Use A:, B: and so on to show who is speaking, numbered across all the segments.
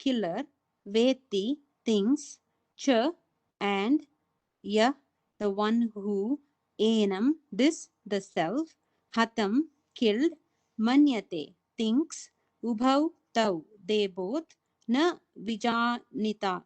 A: killer, veti, thinks, cha, and ya, the one who, enam, this, the self, hatam, killed, manyate, thinks, ubhau, tau, they both, na vijanitaha,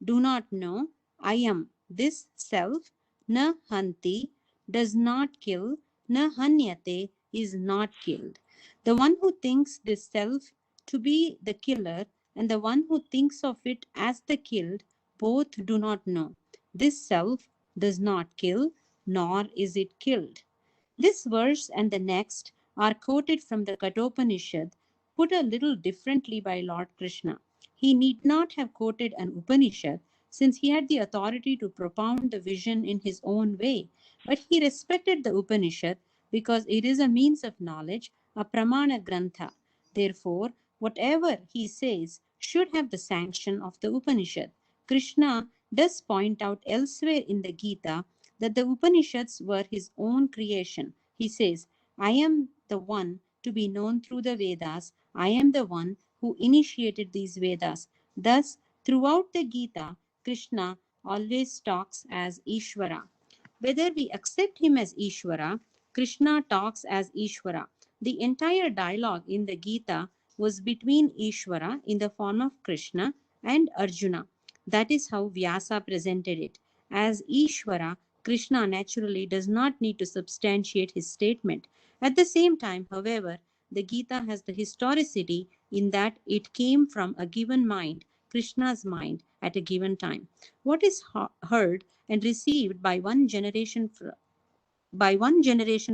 A: do not know, I am, this self, na hanti, does not kill, na hanyate, is not killed. The one who thinks this self to be the killer and the one who thinks of it as the killed both do not know. This self does not kill, nor is it killed. This verse and the next are quoted from the Kathopanishad, put a little differently by Lord Krishna. He need not have quoted an Upanishad, since he had the authority to propound the vision in his own way, but he respected the Upanishad because it is a means of knowledge, a pramana grantha. Therefore, whatever he says should have the sanction of the Upanishad. Krishna does point out elsewhere in the Gita that the Upanishads were his own creation. He says, I am the one to be known through the Vedas. I am the one who initiated these Vedas. Thus, throughout the Gita, Krishna always talks as Ishvara. Whether we accept him as Ishvara, Krishna talks as Ishvara. The entire dialogue in the Gita was between Ishvara in the form of Krishna and Arjuna. That is how Vyasa presented it. As Ishvara, Krishna naturally does not need to substantiate his statement. At the same time, however, the Gita has the historicity in that it came from a given mind, Krishna's mind, at a given time. What is heard and received by one generation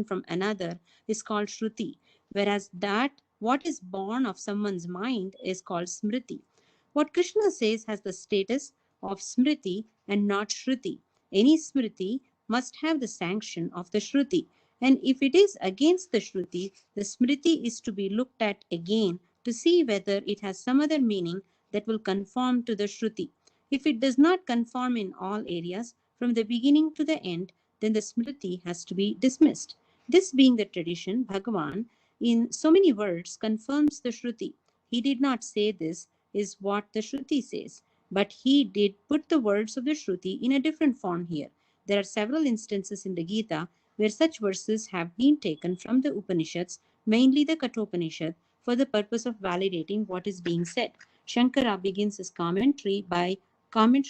A: from another is called Shruti, whereas that what is born of someone's mind is called Smriti. What Krishna says has the status of Smriti and not Shruti. Any Smriti must have the sanction of the Shruti. And if it is against the Shruti, the Smriti is to be looked at again to see whether it has some other meaning that will conform to the Shruti. If it does not conform in all areas, from the beginning to the end, then the Smriti has to be dismissed. This being the tradition, Bhagavan, in so many words, confirms the Shruti. He did not say this is what the Shruti says, but he did put the words of the Shruti in a different form here. There are several instances in the Gita where such verses have been taken from the Upanishads, mainly the Kathopanishad, for the purpose of validating what is being said. Shankara begins his commentary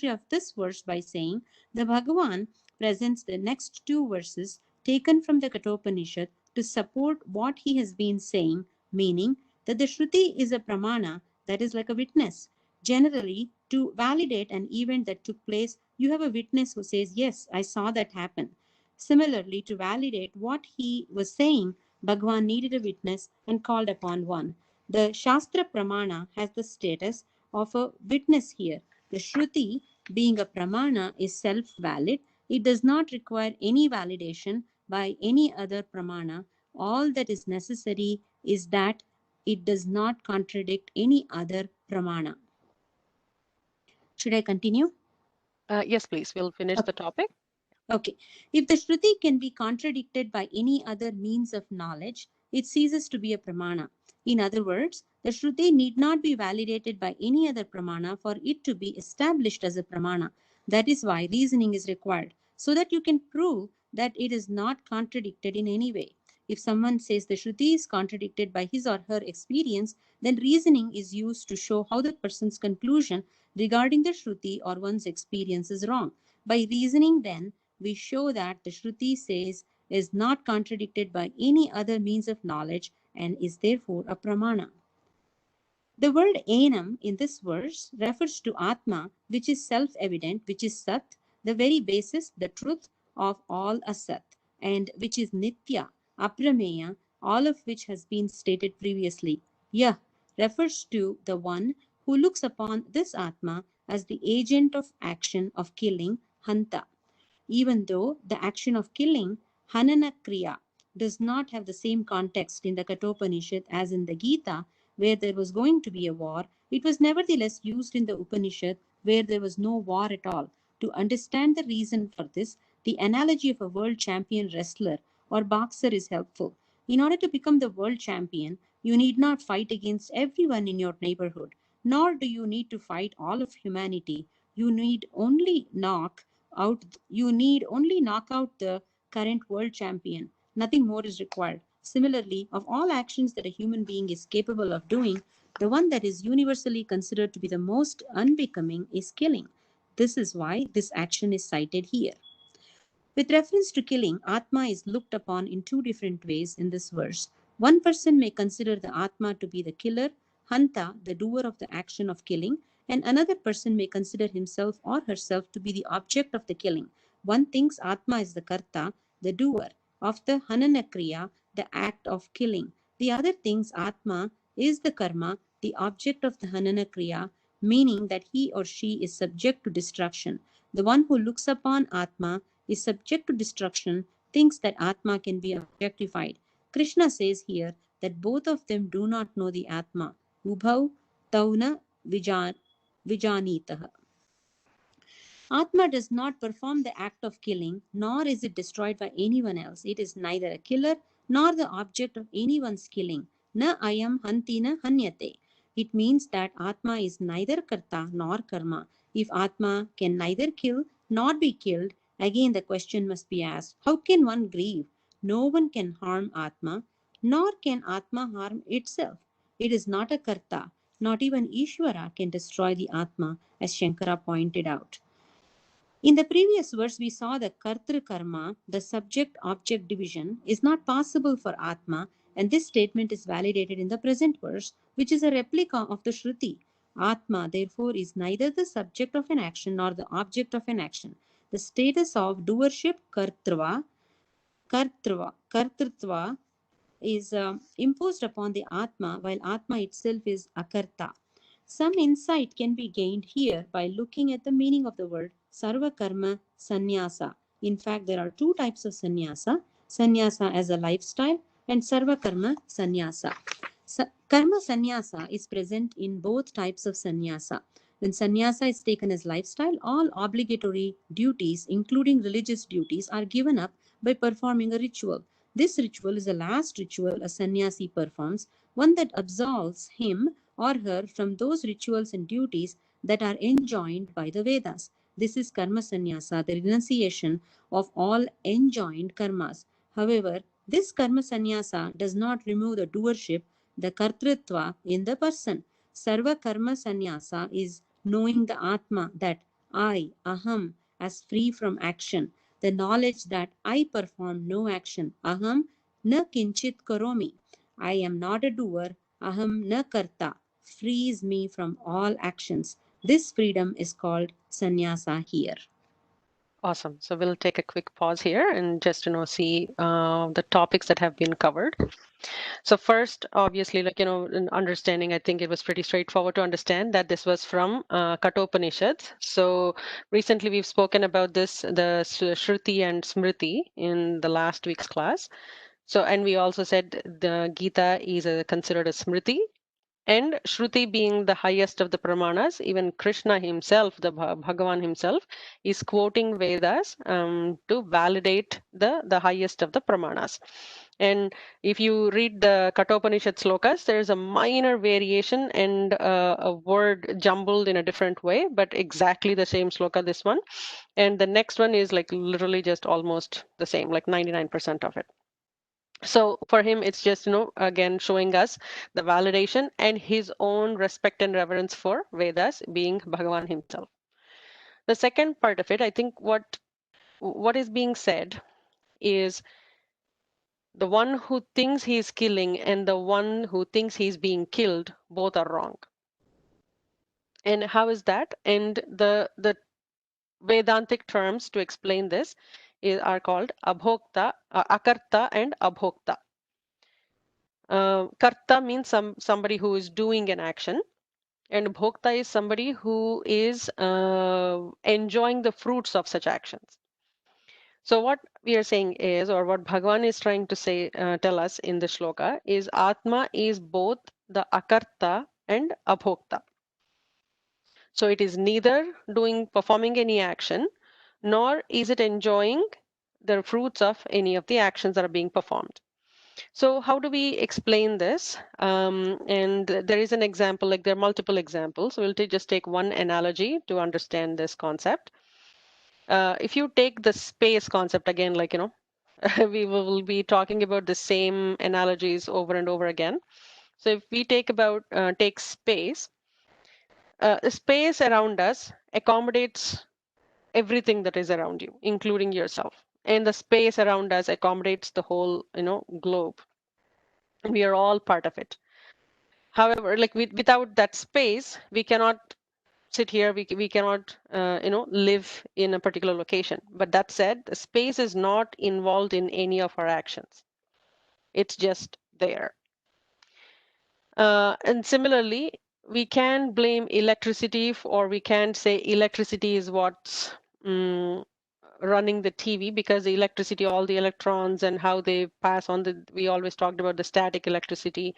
A: of this verse by saying, the Bhagavan presents the next two verses taken from the Kathopanishad to support what he has been saying, meaning that the Shruti is a pramana, that is like a witness. Generally, to validate an event that took place, you have a witness who says, yes, I saw that happen. Similarly, to validate what he was saying, Bhagavan needed a witness and called upon one. The Shastra Pramana has the status of a witness here. The Shruti, being a Pramana, is self-valid. It does not require any validation by any other Pramana. All that is necessary is that it does not contradict any other Pramana. Should I continue?
B: Yes, please. We'll finish the topic.
A: Okay. If the Shruti can be contradicted by any other means of knowledge, it ceases to be a Pramana. In other words, the Shruti need not be validated by any other Pramana for it to be established as a Pramana. That is why reasoning is required, so that you can prove that it is not contradicted in any way. If someone says the Shruti is contradicted by his or her experience, then reasoning is used to show how the person's conclusion regarding the Shruti or one's experience is wrong. By reasoning, then, we show that the Shruti says is not contradicted by any other means of knowledge and is therefore a pramana. The word enam in this verse refers to Atma, which is self-evident, which is Sat, the very basis, the truth of all Asat, and which is Nitya, Aprameya, all of which has been stated previously. Yah refers to the one who looks upon this Atma as the agent of action of killing, Hanta. Even though the action of killing, Hanana Kriya, does not have the same context in the Kathopanishad as in the Gita, where there was going to be a war, it was nevertheless used in the Upanishad where there was no war at all. To understand the reason for this, the analogy of a world champion wrestler or boxer is helpful. In order to become the world champion, you need not fight against everyone in your neighborhood. nor do you need to fight all of humanity. You need only knock out the current world champion. Nothing more is required. Similarly, of all actions that a human being is capable of doing, the one that is universally considered to be the most unbecoming is killing. This is why this action is cited here. With reference to killing, Atma is looked upon in two different ways in this verse. One person may consider the Atma to be the killer, Hanta, the doer of the action of killing, and another person may consider himself or herself to be the object of the killing. One thinks Atma is the Karta, the doer of the Hananakriya, the act of killing. The other thinks Atma is the Karma, the object of the Hananakriya, meaning that he or she is subject to destruction. The one who looks upon Atma is subject to destruction thinks that Atma can be objectified. Krishna says here that both of them do not know the Atma. Ubhau tauna vijanitaha. Atma does not perform the act of killing, nor is it destroyed by anyone else. It is neither a killer nor the object of anyone's killing. Na ayam hantina hanyate. It means that Atma is neither karta nor karma. If Atma can neither kill nor be killed, again the question must be asked, how can one grieve? No one can harm Atma, nor can Atma harm itself. It is not a karta. Not even Ishvara can destroy the Atma, as Shankara pointed out. In the previous verse, we saw that Kartru Karma, the subject object division, is not possible for Atma, and this statement is validated in the present verse, which is a replica of the Shruti. Atma, therefore, is neither the subject of an action nor the object of an action. The status of doership, kartrutva, is imposed upon the Atma, while Atma itself is akarta. Some insight can be gained here by looking at the meaning of the word sarva karma sannyasa. In fact, there are two types of sannyasa as a lifestyle and sarva karma sannyasa. Karma sannyasa is present in both types of sannyasa. When sannyasa is taken as lifestyle, all obligatory duties, including religious duties, are given up by performing a ritual. This ritual is the last ritual a sannyasi performs, one that absolves him or her from those rituals and duties that are enjoined by the Vedas. This is karma sannyasa, the renunciation of all enjoined karmas. However, this karma sannyasa does not remove the doership, the kartritva in the person. Sarva karma sannyasa is knowing the Atma, that I, aham, as free from action. The knowledge that I perform no action. Aham na kinchit karomi. I am not a doer. Aham na karta. Frees me from all actions. This freedom is called sannyasa here.
B: Awesome. So we'll take a quick pause here and just see the topics that have been covered. So first, obviously, in understanding, I think it was pretty straightforward to understand that this was from Kathopanishads. So recently we've spoken about this, the Shruti and Smriti in the last week's class. So, and we also said the Gita is considered a Smriti, and Shruti being the highest of the Pramanas. Even Krishna himself, the Bhagavan himself, is quoting Vedas to validate the highest of the Pramanas. And if you read the Kathopanishad slokas, there's a minor variation and a word jumbled in a different way, but exactly the same sloka, this one. And the next one is like literally just almost the same, like 99% of it. So for him, it's just, again, showing us the validation and his own respect and reverence for Vedas, being Bhagavan himself. The second part of it, I think what is being said is the one who thinks he's killing and the one who thinks he's being killed, both are wrong. And how is that? And the Vedantic terms to explain this are called abhokta, akarta and abhokta. Karta means somebody who is doing an action, and bhokta is somebody who is enjoying the fruits of such actions. So what we are saying is, or what Bhagavan is trying to say, tell us in the shloka is Atma is both the akarta and abhokta. So it is neither performing any action, nor is it enjoying the fruits of any of the actions that are being performed. So how do we explain this? And there is an example, like there are multiple examples. So we'll just take one analogy to understand this concept. If you take the space concept again, like, we will be talking about the same analogies over and over again. So if we take space, the space around us accommodates everything that is around you, including yourself. And the space around us accommodates the whole, globe. We are all part of it. However, like without that space, we cannot sit here. We cannot, live in a particular location. But that said, the space is not involved in any of our actions. It's just there. And similarly, we can blame electricity, or we can say electricity is what's running the TV, because the electricity, all the electrons and how they pass on we always talked about the static electricity.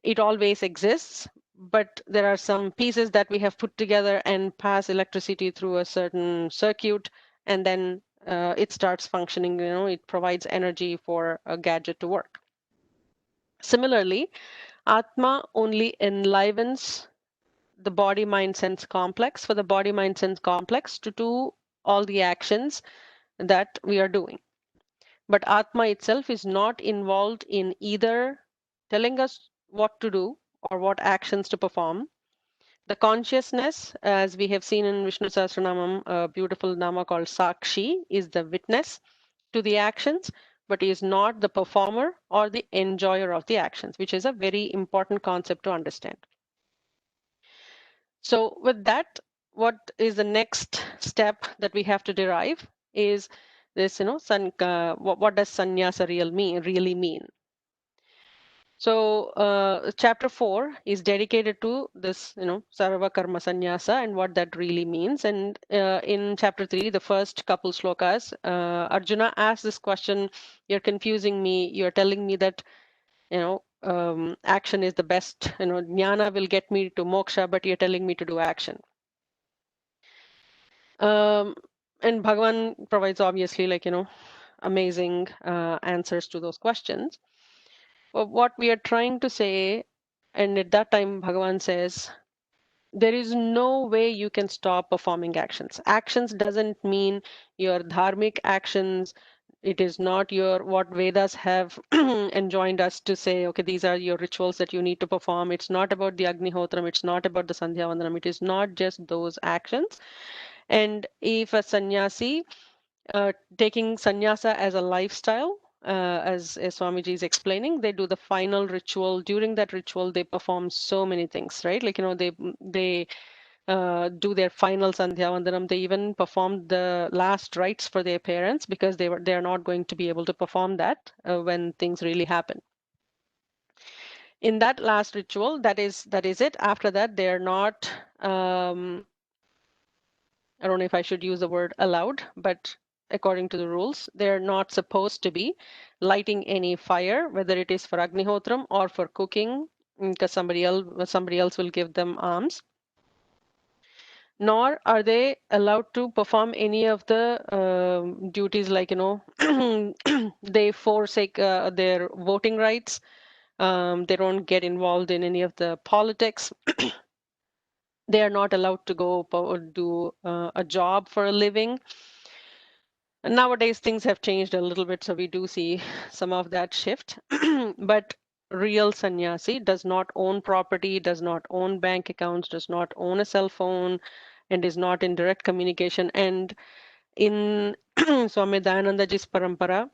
B: It always exists, but there are some pieces that we have put together and pass electricity through a certain circuit, and then it starts functioning, it provides energy for a gadget to work. Similarly, Atma only enlivens the body mind sense complex, for the body mind sense complex to do all the actions that we are doing. But Atma itself is not involved in either telling us what to do or what actions to perform. The consciousness, as we have seen in Vishnu Sahasranamam, a beautiful nama called Sakshi, is the witness to the actions, but is not the performer or the enjoyer of the actions, which is a very important concept to understand. So with that, what is the next step that we have to derive is this, what does sannyasa really mean? So chapter 4 is dedicated to this, sarva karma sannyasa and what that really means. And in chapter 3, the first couple slokas, Arjuna asks this question, you're confusing me, you're telling me that, action is the best, jnana will get me to moksha, but you're telling me to do action. And Bhagavan provides obviously amazing answers to those questions. But what we are trying to say, and at that time Bhagavan says, there is no way you can stop performing actions. Actions doesn't mean your dharmic actions. It is not what Vedas have enjoined us to say, okay, these are your rituals that you need to perform. It's not about the Agnihotram. It's not about the Sandhya Vandanam. It is not just those actions. And if a sannyasi, taking sannyasa as a lifestyle, as Swamiji is explaining, they do the final ritual. During that ritual, they perform so many things, right? Like, they do their final Sandhya Vandanam. They even perform the last rites for their parents, because they're not going to be able to perform that when things really happen. In that last ritual, that is it. After that, they're not, I don't know if I should use the word allowed, but according to the rules, they're not supposed to be lighting any fire, whether it is for Agnihotram or for cooking, because somebody else will give them alms. Nor are they allowed to perform any of the duties, like, they forsake their voting rights. They don't get involved in any of the politics. They are not allowed to go do a job for a living. Nowadays, things have changed a little bit, so we do see some of that shift. But real sannyasi does not own property, does not own bank accounts, does not own a cell phone, and is not in direct communication. And in Swami Dayanandaji's parampara,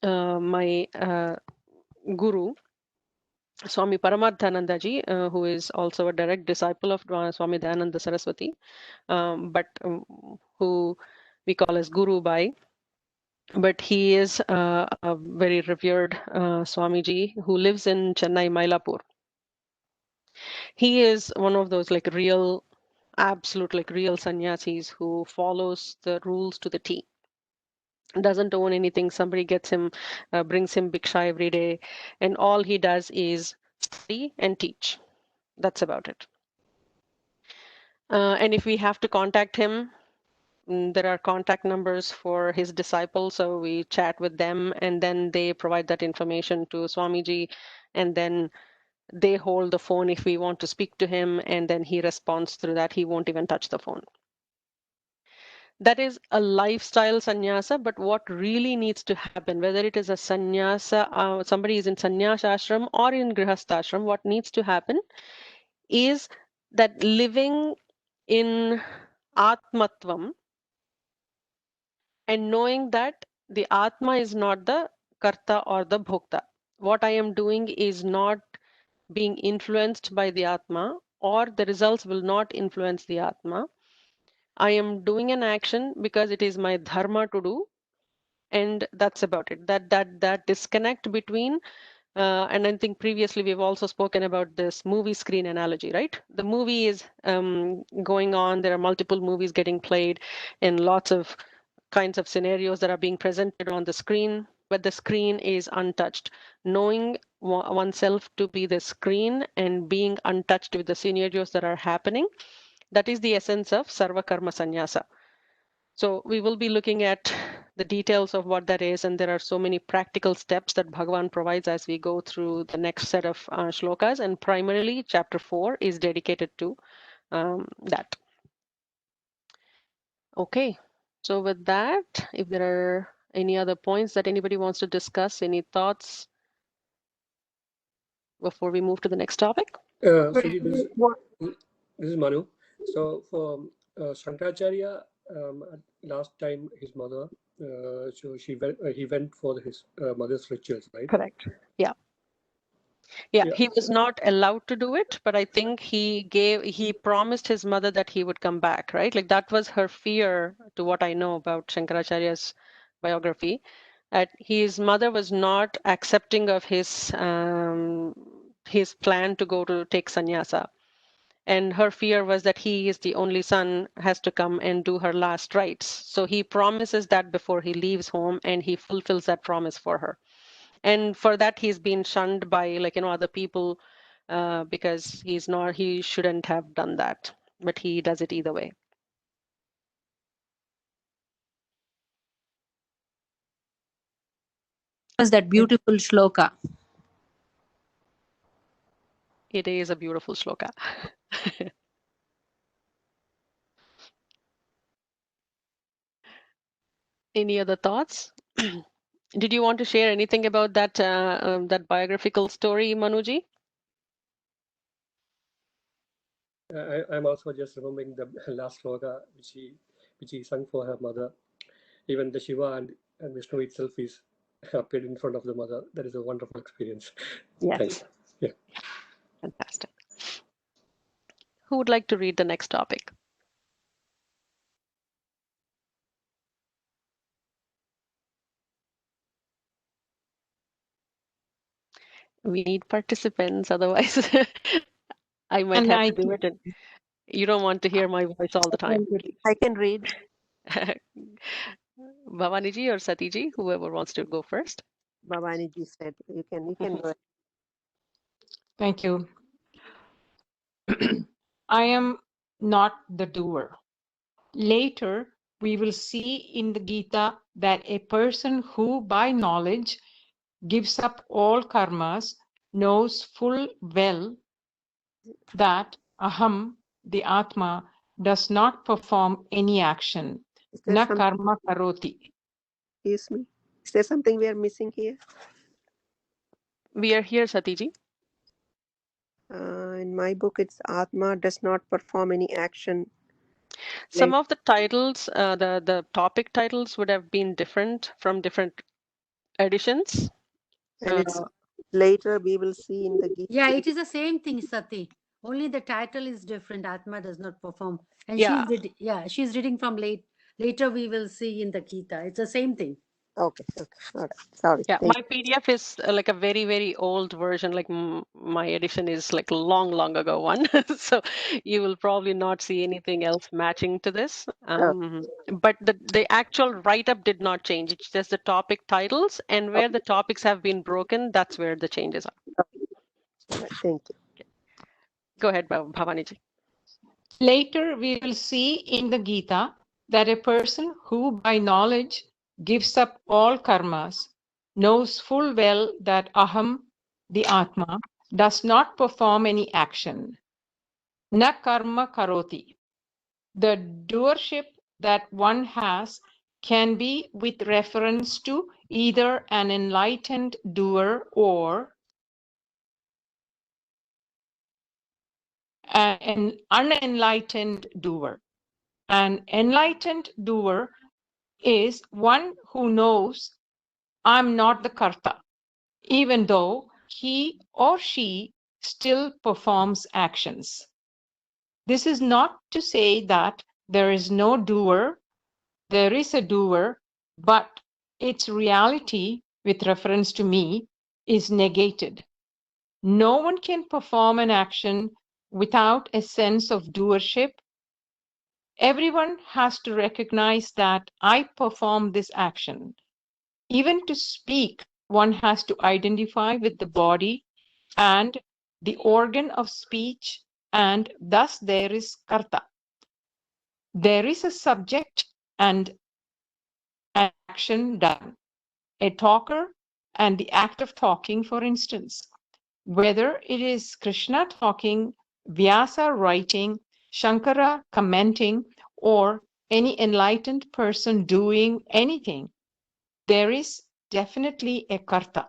B: my guru, Swami Paramarthanandaji, who is also a direct disciple of Swami Dayananda Saraswati, but who we call as Guru Bai. But he is a very revered Swamiji who lives in Chennai, Mylapore. He is one of those absolute real sannyasis who follows the rules to the T. Doesn't own anything. Somebody brings him bhiksha every day, and all he does is study and teach. That's about it. And if we have to contact him, there are contact numbers for his disciples, so we chat with them, and then they provide that information to Swamiji, and then they hold the phone if we want to speak to him, and then he responds through that. He won't even touch the phone. That is a lifestyle sannyasa, but what really needs to happen, whether it is a sannyasa, somebody is in sannyasa ashram or in grihastha ashram, what needs to happen is that living in atmatvam and knowing that the atma is not the karta or the bhokta. What I am doing is not being influenced by the atma, or the results will not influence the atma. I am doing an action because it is my dharma to do, and that's about it. That disconnect between and I think previously we've also spoken about this movie screen analogy, right? The movie is going on. There are multiple movies getting played in lots of kinds of scenarios that are being presented on the screen, but the screen is untouched. Knowing oneself to be the screen and being untouched with the scenarios that are happening, that is the essence of Sarva Karma Sannyasa. So we will be looking at the details of what that is, and there are so many practical steps that Bhagavan provides as we go through the next set of shlokas, and primarily chapter 4 is dedicated to that. Okay, so with that, if there are any other points that anybody wants to discuss, any thoughts before we move to the next topic?
C: Suji, this is Manu. So for Shankaracharya, last time his mother, so he went for his mother's rituals, right?
B: Correct. Yeah. Yeah, he was not allowed to do it, but I think he promised his mother that he would come back, right? Like that was her fear, to what I know about Shankaracharya's biography. That his mother was not accepting of his plan to go to take sannyasa. And her fear was that he is the only son, has to come and do her last rites. So he promises that before he leaves home, and he fulfills that promise for her. And for that, he's been shunned by other people because he shouldn't have done that, but he does it either way.
A: Was that beautiful shloka?
B: It is a beautiful shloka. Any other thoughts? Did you want to share anything about that that biographical story, Manuji?
C: I'm also just remembering the last sloka which he sung for her mother. Even the Shiva and Vishnu itself is appeared in front of the mother. That is a wonderful experience.
B: Yes.
C: Thanks. Yeah.
B: Fantastic. Who would like to read the next topic? We need participants, otherwise I might have to do it. And you don't want to hear my voice all the time.
D: I can read.
B: Bhavaniji or Satiji, whoever wants to go first.
D: Bhavani said you can go ahead.
E: Thank you. I am not the doer. Later, we will see in the Gita that a person who by knowledge gives up all karmas knows full well that aham, the Atma, does not perform any action. Na karma karoti.
D: Excuse me. Is there something we are missing here?
B: We are here, Satiji.
D: In my book, it's Atma does not perform any action.
B: Some of the titles, the topic titles would have been different from different editions.
D: And it's later we will see in the Gita.
F: Yeah, it is the same thing, Sati. Only the title is different. Atma does not perform. And
B: Yeah.
F: she's reading from later we will see in the Gita. It's the same thing.
D: Okay. All right. Sorry.
B: Yeah, my PDF is like a very, very old version. Like my edition is like long ago one. So you will probably not see anything else matching to this. But the actual write-up did not change. It's just the topic titles, and where the topics have been broken, that's where the changes are.
D: All right, thank you.
B: Go ahead, Bhavaniji.
E: Later, we will see in the Gita that a person who by knowledge gives up all karmas knows full well that Aham, the Atma, does not perform any action. Na karma karoti. The doership that one has can be with reference to either an enlightened doer or an unenlightened doer. An enlightened doer is one who knows I'm not the karta, even though he or she still performs actions. This is not to say that there is no doer, there is a doer, but its reality with reference to me is negated. No one can perform an action without a sense of doership. Everyone has to recognize that I perform this action. Even to speak, one has to identify with the body and the organ of speech, and thus there is karta. There is a subject and an action done. A talker and the act of talking, for instance. Whether it is Krishna talking, Vyasa writing, Shankara commenting, or any enlightened person doing anything, there is definitely a karta.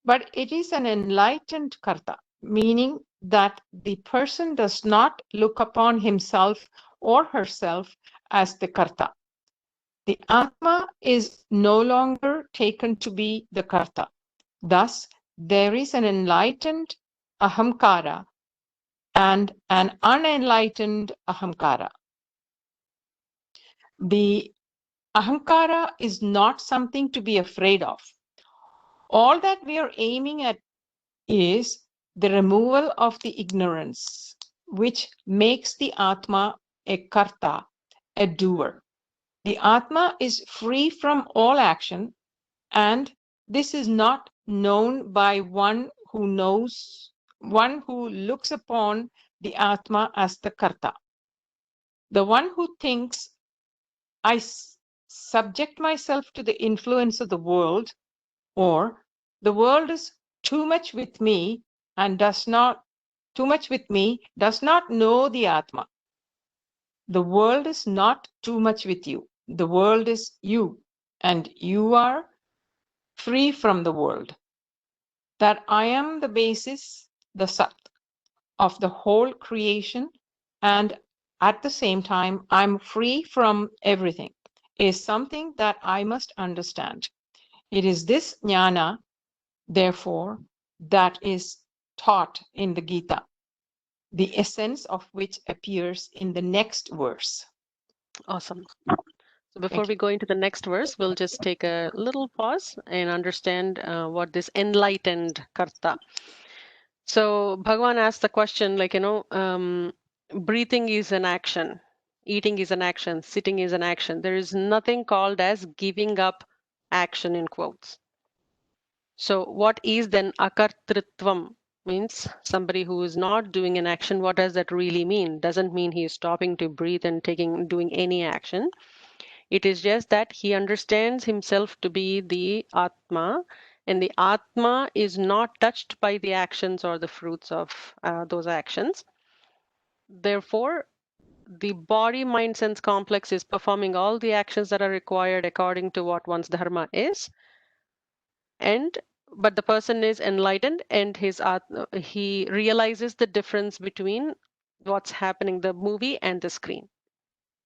E: But it is an enlightened karta, meaning that the person does not look upon himself or herself as the karta. The Atma is no longer taken to be the karta. Thus, there is an enlightened ahamkara and an unenlightened ahamkara. The ahamkara is not something to be afraid of. All that we are aiming at is the removal of the ignorance, which makes the Atma a karta, a doer. The Atma is free from all action, and this is not known by one who looks upon the Atma as the karta. The one who thinks, I subject myself to the influence of the world, or the world is too much with me and does not know the Atma. The world is not too much with you. The world is you, and you are free from the world. That I am the basis, the Sat, of the whole creation, and at the same time, I'm free from everything, is something that I must understand. It is this jnana, therefore, that is taught in the Gita, the essence of which appears in the next verse.
B: Awesome. So before we go into the next verse, we'll just take a little pause and understand what this enlightened karta. So Bhagavan asked the question, like, breathing is an action, eating is an action, sitting is an action. There is nothing called as giving up action in quotes. So what is then akartritvam? Means somebody who is not doing an action. What does that really mean? Doesn't mean he is stopping to breathe and doing any action. It is just that he understands himself to be the Atma, and the Atma is not touched by the actions or the fruits of those actions. Therefore, the body, mind, sense complex is performing all the actions that are required according to what one's dharma is. But the person is enlightened, and he realizes the difference between what's happening, the movie and the screen.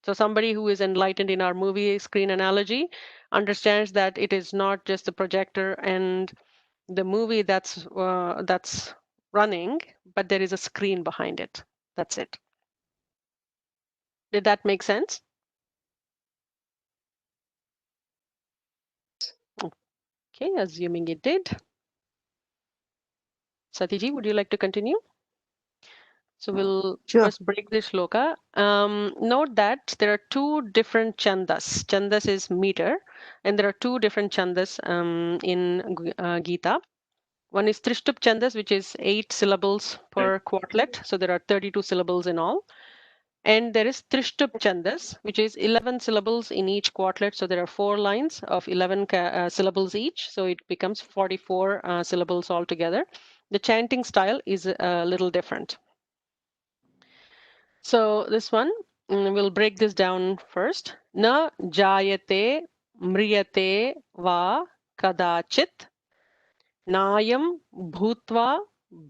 B: So somebody who is enlightened in our movie screen analogy understands that it is not just the projector and the movie that's running, but there is a screen behind it. That's it. Did that make sense? Okay, assuming it did. Satiji, would you like to continue? So we'll first break this shloka. Note that there are two different chandas. Chandas is meter, and there are two different chandas in Gita. One is Trishtup chandas, which is 8 syllables per quartlet. So there are 32 syllables in all. And there is Trishtup Chandas, which is 11 syllables in each quartlet. So there are 4 lines of 11 syllables each. So it becomes 44 syllables altogether. The chanting style is a little different. So this one, we'll break this down first. Na jayate mriyate va kadachit nayam bhutva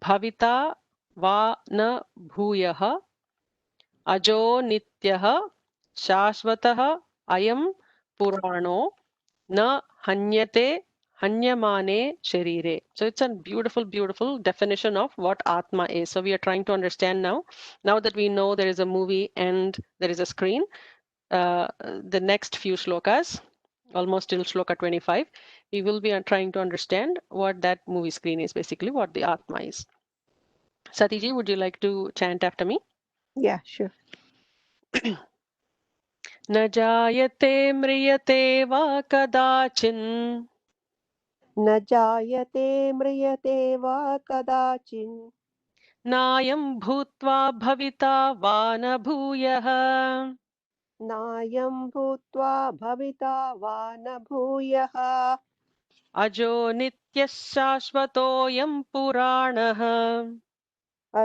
B: bhavita va na bhuyah ajo nityah shashvatah ayam purano na hanyate hanyamane sharire. So it's a beautiful, beautiful definition of what Atma is. So we are trying to understand now. Now that we know there is a movie and there is a screen, the next few shlokas, almost till shloka 25, we will be trying to understand what that movie screen is, basically what the Atma is. Satiji, would you like to chant after me?
D: Yeah, sure.
B: न जायते म्रियते वा कदाचिन्
D: न जायते म्रियते वा कदाचिन्
B: नायं भूत्वा भविता वा न भूयः
D: नायं भूत्वा भविता वा न भूयः
B: अजो नित्यः शाश्वतोऽयं पुराणः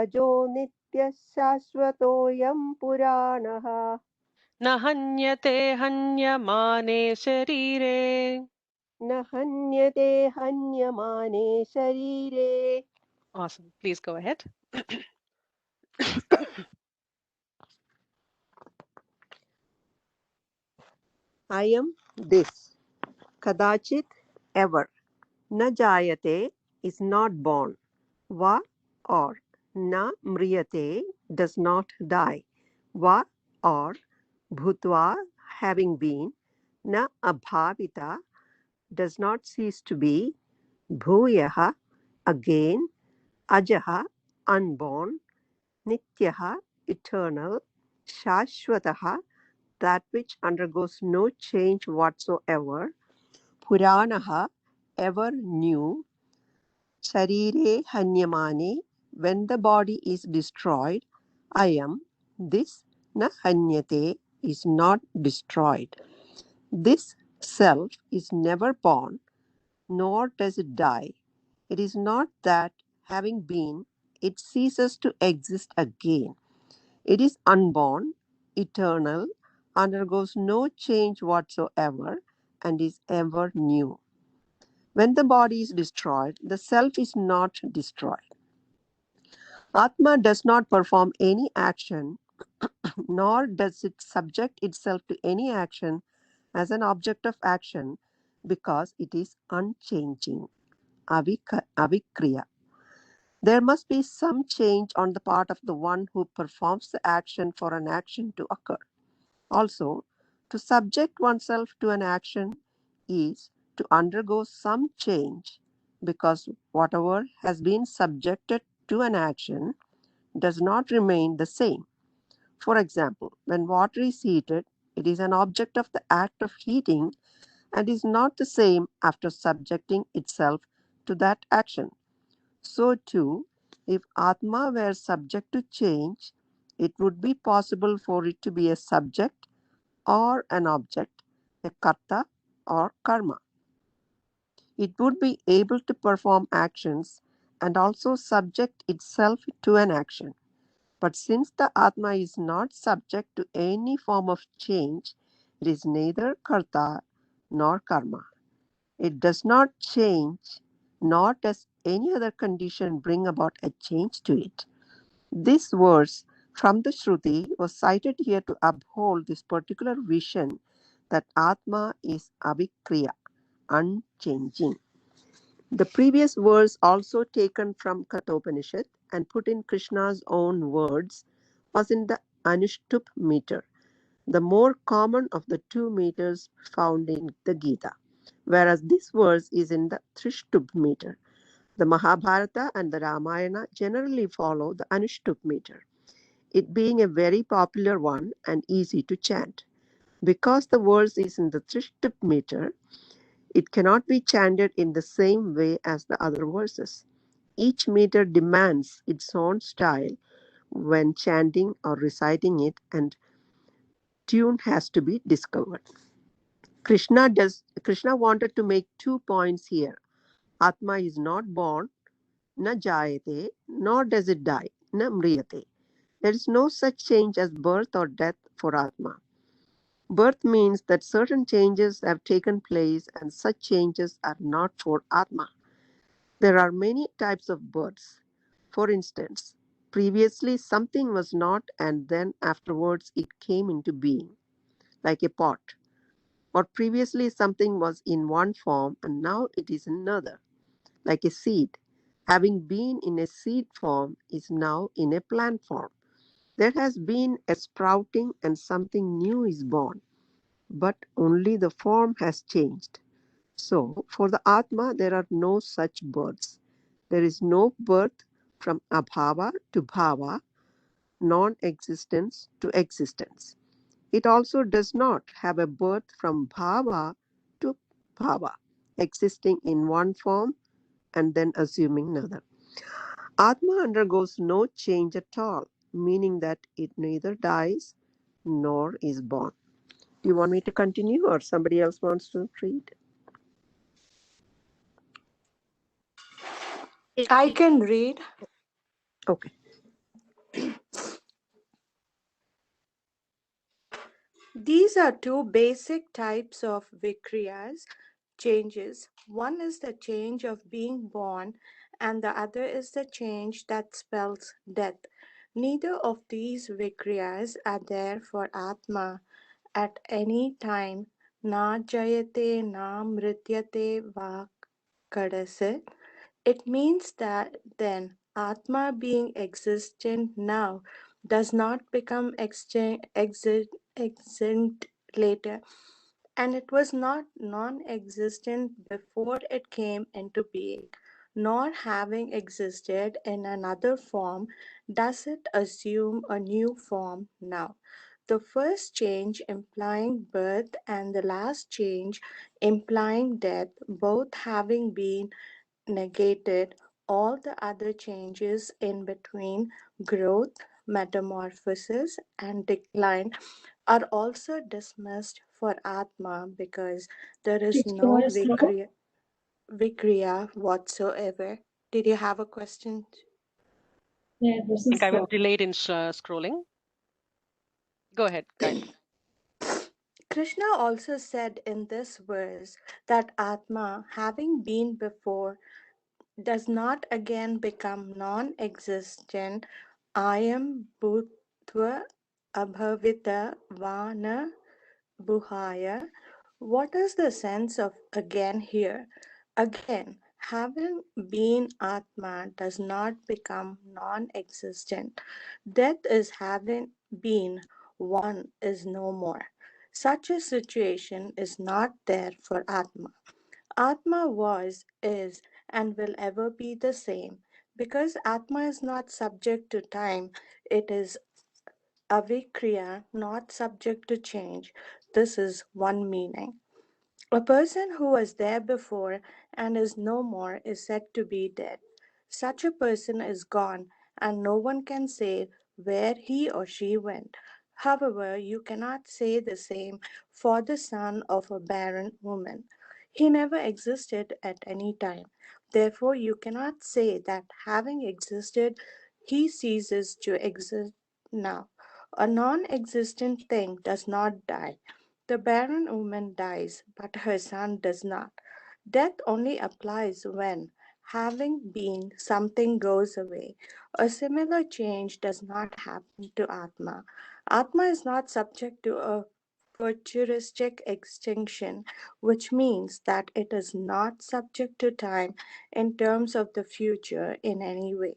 D: अजो नित्यः शाश्वतोऽयं पुराणः
B: न हन्यते हन्यमाने शरीरे
D: न हन्यते हन्यमाने शरीरे.
B: Awesome. Please go ahead.
D: I am this. Kadachit, ever. Na jayate is not born. Va or. Na mriyate does not die. Va or. Bhutva having been. Na abhavita does not cease to be. Bhuyaha again. Ajaha unborn. Nityaha eternal. Shashwataha that which undergoes no change whatsoever. Puranaha ever new. Sarire hanyamane when the body is destroyed. Ayam this na hanyate is not destroyed. This self is never born, nor does it die. It is not that, having been, it ceases to exist again. It is unborn, eternal, undergoes no change whatsoever, and is ever new. When the body is destroyed, the self is not destroyed. Atma does not perform any action, nor does it subject itself to any action as an object of action, because it is unchanging. Avikriya. There must be some change on the part of the one who performs the action for an action to occur. Also, to subject oneself to an action is to undergo some change, because whatever has been subjected to an action does not remain the same. For example, when water is heated, it is an object of the act of heating and is not the same after subjecting itself to that action. So too, if Atma were subject to change, it would be possible for it to be a subject or an object, a karta or karma. It would be able to perform actions and also subject itself to an action. But since the Atma is not subject to any form of change, it is neither karta nor karma. It does not change, nor does any other condition bring about a change to it. This verse from the Shruti was cited here to uphold this particular vision that Atma is avikriya, unchanging. The previous verse, also taken from Kathopanishad and put in Krishna's own words, was in the Anushtup meter, the more common of the 2 meters found in the Gita, whereas this verse is in the Trishtup meter. The Mahabharata and the Ramayana generally follow the Anushtup meter, it being a very popular one and easy to chant. Because the verse is in the Trishtup meter, it cannot be chanted in the same way as the other verses. Each meter demands its own style, when chanting or reciting it, and tune has to be discovered. Krishna wanted to make 2 points here. Atma is not born, na jayate, nor does it die, na mriyate. There is no such change as birth or death for Atma. Birth means that certain changes have taken place, and such changes are not for Atma. There are many types of births. For instance, previously something was not, and then afterwards it came into being, like a pot. Or previously something was in one form, and now it is another, like a seed. Having been in a seed form is now in a plant form. There has been a sprouting, and something new is born, but only the form has changed. So, for the Atma, there are no such births. There is no birth from abhava to bhava, non existence to existence. It also does not have a birth from bhava to bhava, existing in one form and then assuming another. Atma undergoes no change at all, meaning that it neither dies nor is born. Do you want me to continue, or somebody else wants to read?
G: I can read.
D: Okay.
G: These are two basic types of vikriyas, changes. One is the change of being born, and the other is the change that spells death. Neither of these vikriyas are there for Atma at any time. Na jayate na mrityate va kadase. It means that then Atma being existent now does not become extant later, and it was not non existent before it came into being, nor having existed in another form does it assume a new form now. The first change implying birth and the last change implying death, both having been negated, all the other changes in between, growth, metamorphosis, and decline, are also dismissed for Atma because there is no Vikriya whatsoever. Did you have a question?
B: I think I was delayed in scrolling. Go ahead, Gayatri.
G: Krishna also said in this verse that Atma, having been before, does not again become non existent. I am Bhutva Abhavita Vana Bhuhaya. What is the sense of again here? Again, having been Atma does not become non existent. Death is having been, one is no more. Such a situation is not there for Atma. Atma was, is, and will ever be the same. Because Atma is not subject to time, it is avikriya, not subject to change. This is one meaning. A person who was there before and is no more is said to be dead. Such a person is gone, and no one can say where he or she went. However, you cannot say the same for the son of a barren woman. He never existed at any time. Therefore, you cannot say that having existed, he ceases to exist now. A non existent thing does not die. The barren woman dies, but her son does not. Death only applies when, having been, something goes away. A similar change does not happen to Atma. Atma is not subject to a futuristic extinction, which means that it is not subject to time in terms of the future in any way,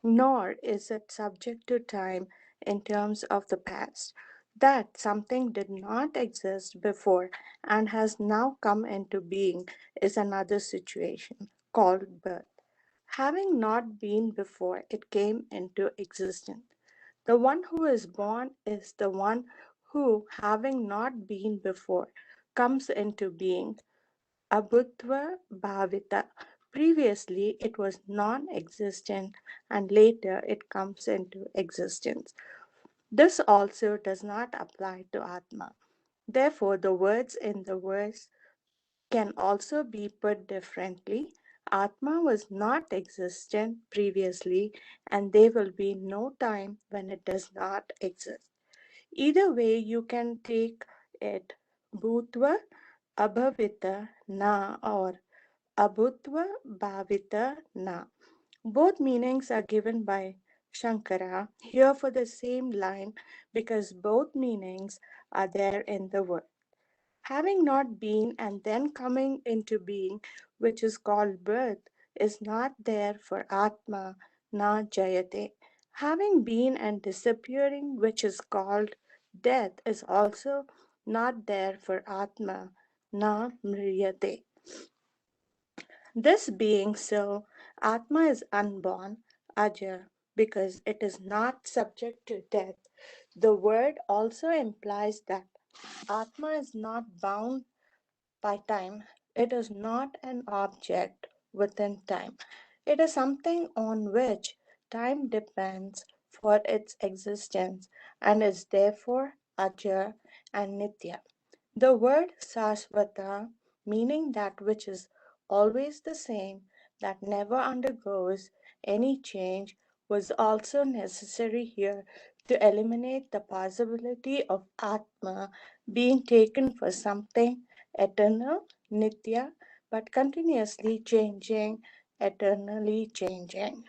G: nor is it subject to time in terms of the past. That something did not exist before and has now come into being is another situation called birth. Having not been before it came into existence. The one who is born is the one who, having not been before, comes into being. Abhutva Bhavita. Previously, it was non existent, and later it comes into existence. This also does not apply to Atma. Therefore, the words in the verse can also be put differently. Atma was not existent previously, and there will be no time when it does not exist. Either way, you can take it Bhutva Abhavita Na or Abhutva Bhavita Na. Both meanings are given by Shankara here for the same line because both meanings are there in the word. Having not been and then coming into being, which is called birth, is not there for Atma, na jayate. Having been and disappearing, which is called death, is also not there for Atma, na mriyate. This being so, Atma is unborn, ajar, because it is not subject to death. The word also implies that Atma is not bound by time. It is not an object within time. It is something on which time depends for its existence and is therefore ajar and nitya. The word sasvata, meaning that which is always the same, that never undergoes any change, was also necessary here to eliminate the possibility of Atma being taken for something eternal, nitya, but continuously changing, eternally changing.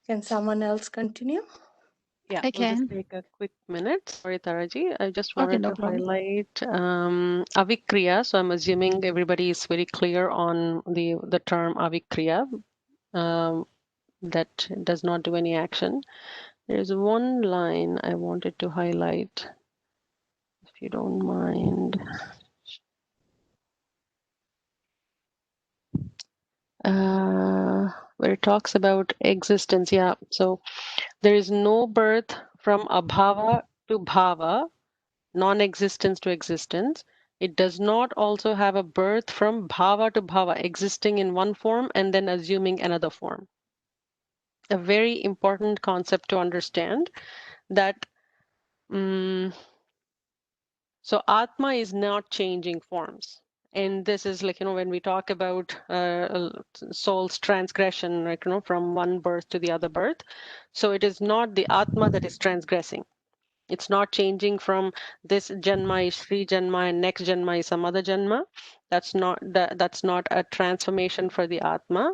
G: Can someone else continue?
B: Yeah,
H: I
B: we'll just
H: can.
B: take a quick minute. Sorry, Taraji. I just
H: Okay,
B: wanted
H: no
B: to
H: problem.
B: highlight avikriya. So I'm assuming everybody is very clear on the term avikriya, that does not do any action. There's one line I wanted to highlight, if you don't mind. Where it talks about existence. Yeah, so there is no birth from abhava to bhava, non-existence to existence. It does not also have a birth from bhava to bhava, existing in one form and then assuming another form. A very important concept to understand that so Atma is not changing forms. And this is like, when we talk about soul's transgression, like, from one birth to the other birth. So it is not the Atma that is transgressing. It's not changing from this Janma is Sri Janma and next Janma is some other Janma. That's not a transformation for the Atma.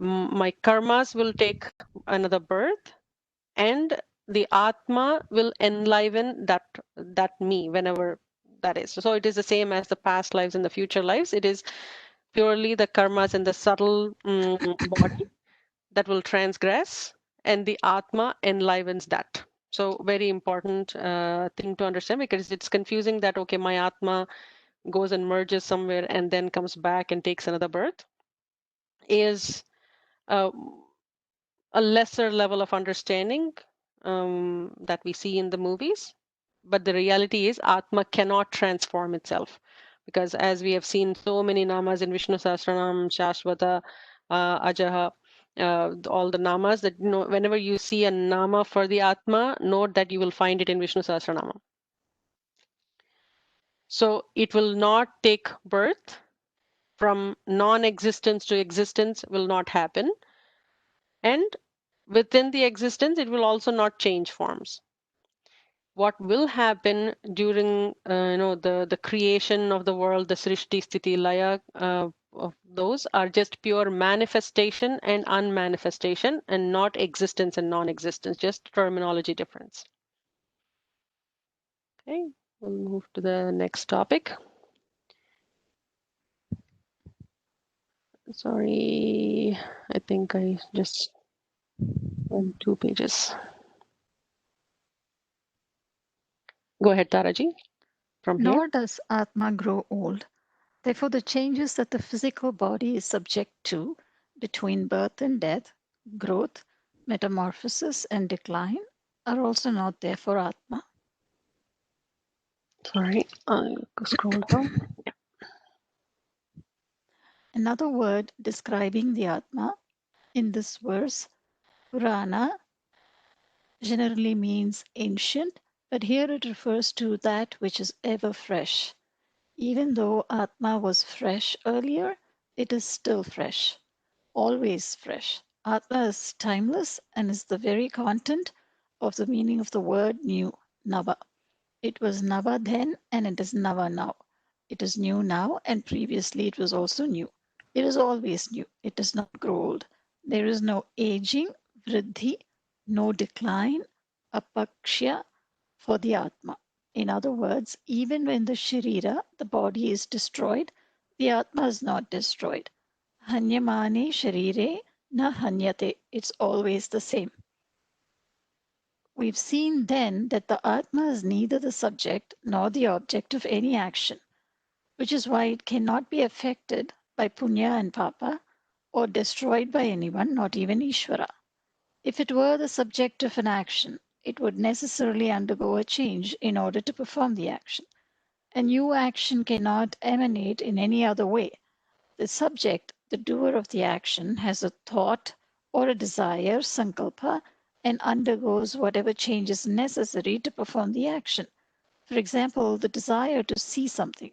B: My karmas will take another birth, and the Atma will enliven that me whenever that is. So it is the same as the past lives and the future lives. It is purely the karmas and the subtle body that will transgress, and the Atma enlivens that. So very important thing to understand, because it's confusing that, okay, my Atma goes and merges somewhere and then comes back and takes another birth, is a lesser level of understanding that we see in the movies. But the reality is Atma cannot transform itself, because as we have seen so many namas in Vishnu Sahasranam, Shashvata, Ajaha, all the namas that, whenever you see a nama for the Atma, note that you will find it in Vishnu Sahasranam. So it will not take birth. From non-existence to existence will not happen. And within the existence, it will also not change forms. What will happen during the creation of the world, the Srishti, Sthiti, Laya, of those are just pure manifestation and unmanifestation, and not existence and non-existence, just terminology difference. Okay, we'll move to the next topic. Sorry, I think I just went 2 pages. Go ahead, Taraji, from here.
H: Nor does Atma grow old. Therefore, the changes that the physical body is subject to between birth and death, growth, metamorphosis, and decline are also not there for Atma.
B: Sorry, I'll scroll down.
H: Another word describing the Atma in this verse, Purana, generally means ancient, but here it refers to that which is ever fresh. Even though Atma was fresh earlier, it is still fresh, always fresh. Atma is timeless and is the very content of the meaning of the word new, Nava. It was Nava then and it is Nava now. It is new now and previously it was also new. It is always new. It does not grow old. There is no aging, vriddhi, no decline, apakshya for the Atma. In other words, even when the Sharira, the body, is destroyed, the Atma is not destroyed. Hanyamane Sharire na hanyate. It's always the same. We've seen then that the Atma is neither the subject nor the object of any action, which is why it cannot be affected by punya and papa or destroyed by anyone, not even Ishvara. If it were the subject of an action, it would necessarily undergo a change in order to perform the action. A new action cannot emanate in any other way. The subject, the doer of the action, has a thought or a desire, sankalpa, and undergoes whatever change is necessary to perform the action. For example, the desire to see something.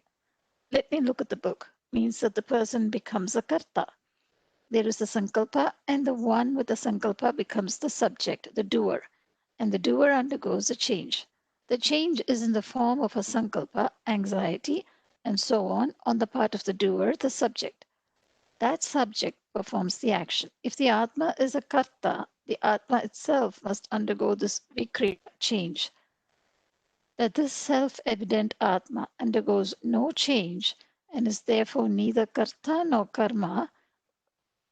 H: Let me look at the book means that the person becomes a karta. There is the sankalpa, and the one with the sankalpa becomes the subject, the doer, and the doer undergoes a change. The change is in the form of a sankalpa, anxiety, and so on the part of the doer, the subject. That subject performs the action. If the Atma is a karta, the Atma itself must undergo this vikriya, change. That this self-evident Atma undergoes no change and is therefore neither karta nor karma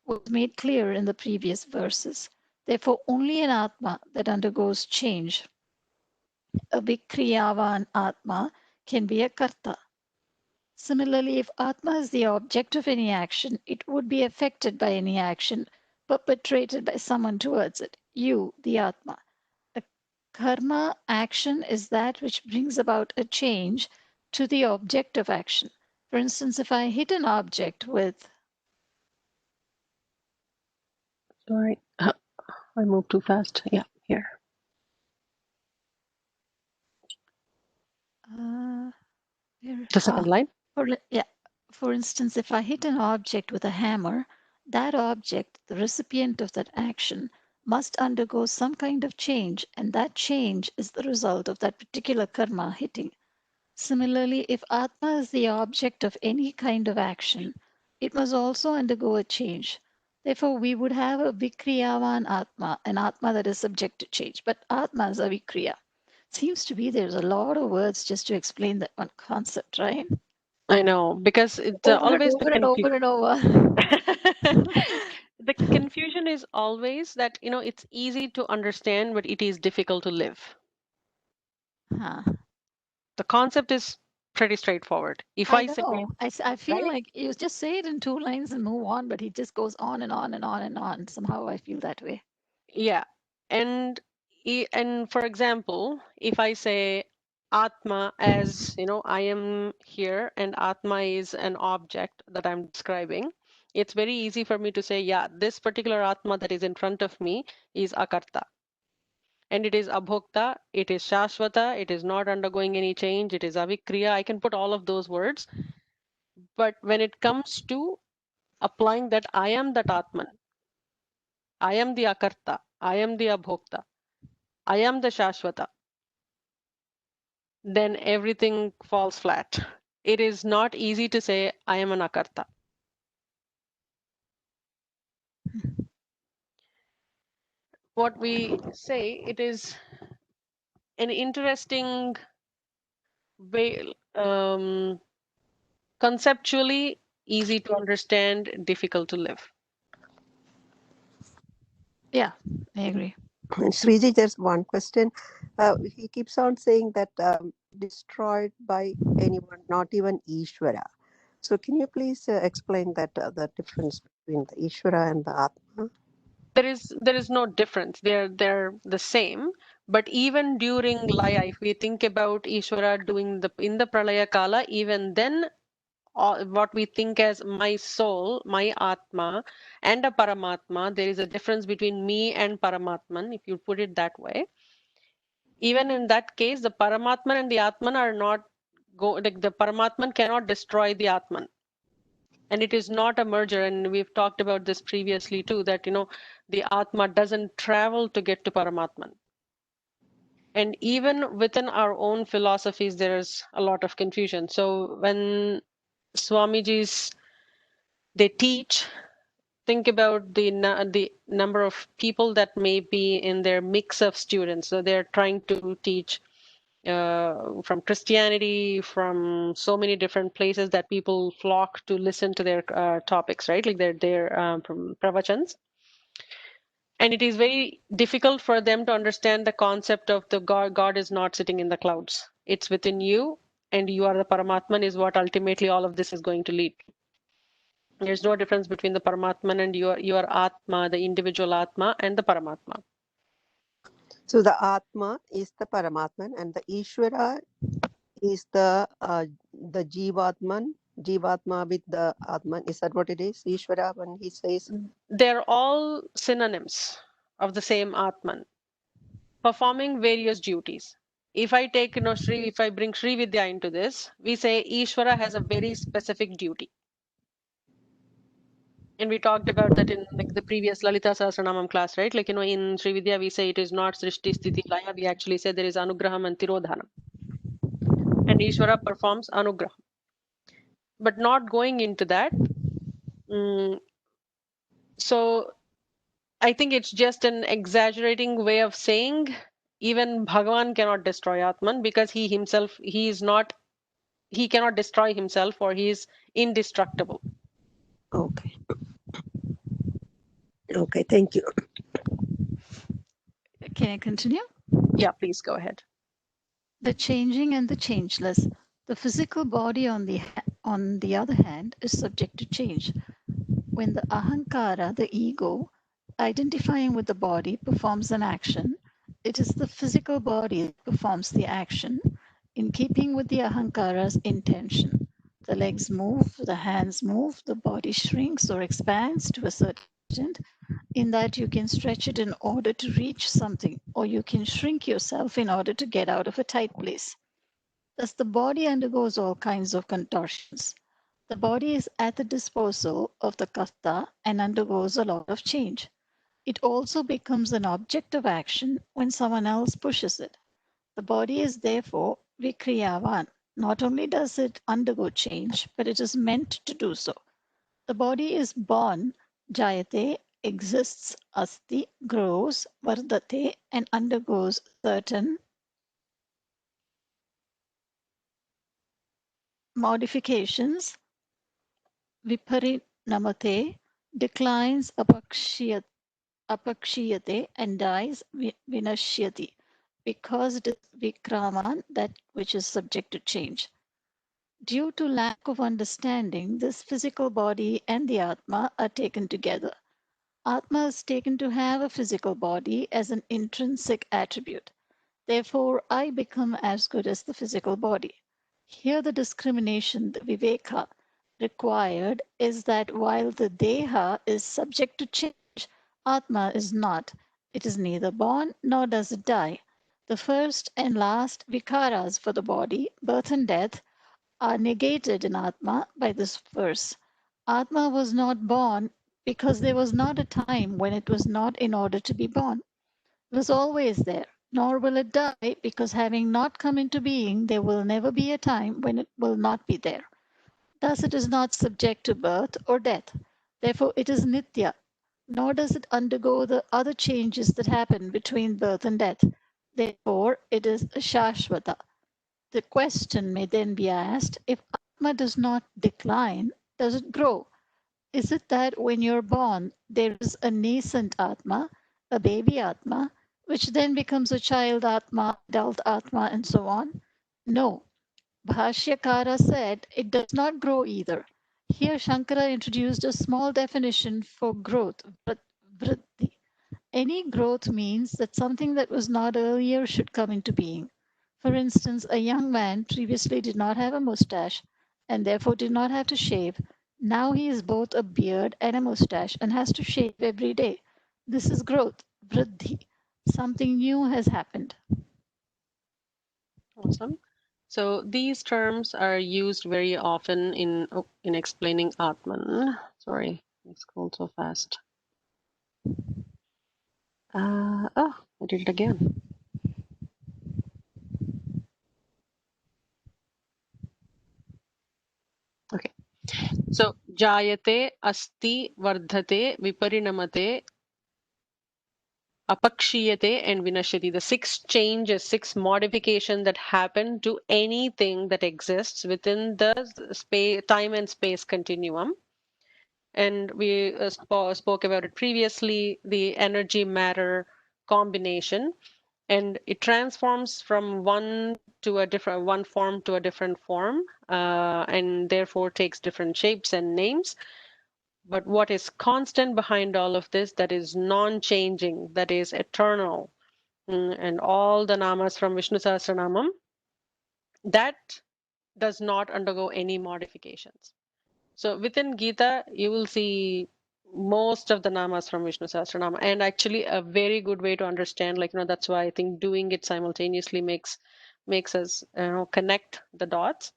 H: was made clear in the previous verses. Therefore, only an Atma that undergoes change, a vikriyavan Atma, can be a karta. Similarly, if Atma is the object of any action, it would be affected by any action perpetrated by someone towards it, you, the Atma. A karma action is that which brings about a change to the object of action. For instance, if I hit an object with...
B: Sorry, I moved too fast. Yeah, here. The second line.
H: For instance, if I hit an object with a hammer, that object, the recipient of that action, must undergo some kind of change, and that change is the result of that particular karma hitting. Similarly, if Atma is the object of any kind of action, it must also undergo a change. Therefore, we would have a Vikriyavan Atma, an Atma that is subject to change, but Atma is a Vikriya. Seems to be there's a lot of words just to explain that one concept, right?
B: I know, because it's
H: Over and
B: always the
H: over and over and over.
B: the confusion is always that, it's easy to understand, but it is difficult to live.
H: Huh.
B: The concept is pretty straightforward. If
H: I
B: say,
H: know. I feel
B: right?
H: like you just say it in 2 lines and move on, but he just goes on and on and on and on. Somehow I feel that way.
B: Yeah. And for example, if I say Atma as, I am here and Atma is an object that I'm describing, it's very easy for me to say, yeah, this particular Atma that is in front of me is Akarta. And it is Abhokta, it is Shashvata, it is not undergoing any change, it is Avikriya. I can put all of those words. But when it comes to applying that I am that Atman, I am the Akarta, I am the Abhokta, I am the Shashvata, then everything falls flat. It is not easy to say, I am an Akarta. What we say, it is an interesting way, conceptually easy to understand, difficult to live.
H: Yeah, I agree.
D: Sriji, there's one question. He keeps on saying that destroyed by anyone, not even Ishvara. So can you please explain that the difference between the Ishvara and the Atma?
B: There is no difference. They're the same. But even during Laya, if we think about Ishvara doing in the Pralaya Kala, even then what we think as my soul, my Atma, and a Paramatma, there is a difference between me and Paramatman, if you put it that way. Even in that case, the Paramatman and the Atman are not like the Paramatman cannot destroy the Atman. And it is not a merger. And we've talked about this previously too, that, the Atma doesn't travel to get to Paramatman. And even within our own philosophies, there's a lot of confusion. So when Swamiji's, they teach, think about the number of people that may be in their mix of students. So they're trying to teach from Christianity, from so many different places that people flock to listen to their topics, right? Like their from pravachans. And it is very difficult for them to understand the concept of the God. God is not sitting in the clouds. It's within you, and you are the Paramatman is what ultimately all of this is going to lead. There's no difference between the Paramatman and your Atma, the individual Atma, and the Paramatma.
D: So the Atma is the Paramatman and the Ishvara is the Jivatma with the Atman. Is that what it is? Ishvara, when he says?
B: They're all synonyms of the same Atman, performing various duties. If I take, if I bring Sri Vidya into this, we say Ishvara has a very specific duty. And we talked about that in like the previous Lalita Sahasranamam class, right? Like, in Sri Vidya, we say it is not Srishti, Sthiti, Laya. We actually say there is Anugraham and Tirodhanam. And Ishvara performs Anugraham. But not going into that. So I think it's just an exaggerating way of saying even Bhagavan cannot destroy Atman because he cannot destroy himself, or he is indestructible.
D: Okay. Okay, thank you.
H: Can I continue?
B: Yeah, please go ahead.
H: The changing and the changeless. The physical body, on the other hand, is subject to change. When the ahankara, the ego, identifying with the body, performs an action, it is the physical body that performs the action in keeping with the ahankara's intention. The legs move, the hands move, the body shrinks or expands to a certain extent, in that you can stretch it in order to reach something, or you can shrink yourself in order to get out of a tight place. Thus, the body undergoes all kinds of contortions. The body is at the disposal of the karta and undergoes a lot of change. It also becomes an object of action when someone else pushes it. The body is therefore vikriyavan. Not only does it undergo change, but it is meant to do so. The body is born, jayate, exists, asti, grows, vardate, and undergoes certain modifications, viparinamate, declines, apakshiyate, and dies, vinashyati, because it is vikraman, that which is subject to change. Due to lack of understanding, this physical body and the Atma are taken together. Atma is taken to have a physical body as an intrinsic attribute. Therefore, I become as good as the physical body. Here, the discrimination, the viveka, required is that while the deha is subject to change, Atma is not. It is neither born nor does it die. The first and last vikaras for the body, birth and death, are negated in Atma by this verse. Atma was not born because there was not a time when it was not in order to be born. It was always there, nor will it die because having not come into being, there will never be a time when it will not be there. Thus, it is not subject to birth or death. Therefore, it is nitya, nor does it undergo the other changes that happen between birth and death. Therefore, it is shashvata. The question may then be asked, if Atma does not decline, does it grow? Is it that when you're born, there is a nascent Atma, a baby Atma, which then becomes a child Atma, adult Atma, and so on? No. Bhashyakara said it does not grow either. Here Shankara introduced a small definition for growth, vriddhi. Any growth means that something that was not earlier should come into being. For instance, a young man previously did not have a mustache, and therefore did not have to shave. Now he is both a beard and a mustache and has to shave every day. This is growth, vriddhi. Something new has happened.
B: Awesome. So these terms are used very often in explaining Atman. Sorry, I scrolled so fast. Oh, I did it again. Okay. So jayate, asti, vardhate, viparinamate, apakshiyate, and vinashyati. The 6 changes, 6 modifications that happen to anything that exists within the time and space continuum. And we spoke about it previously, the energy matter combination, and it transforms from one form to a different form, and therefore takes different shapes and names. But what is constant behind all of this, that is non-changing, that is eternal, and all the namas from Vishnu Sahasranamam, that does not undergo any modifications. So within Gita, you will see most of the namas from Vishnu Sahasranama, and actually a very good way to understand, that's why I think doing it simultaneously makes us connect the dots.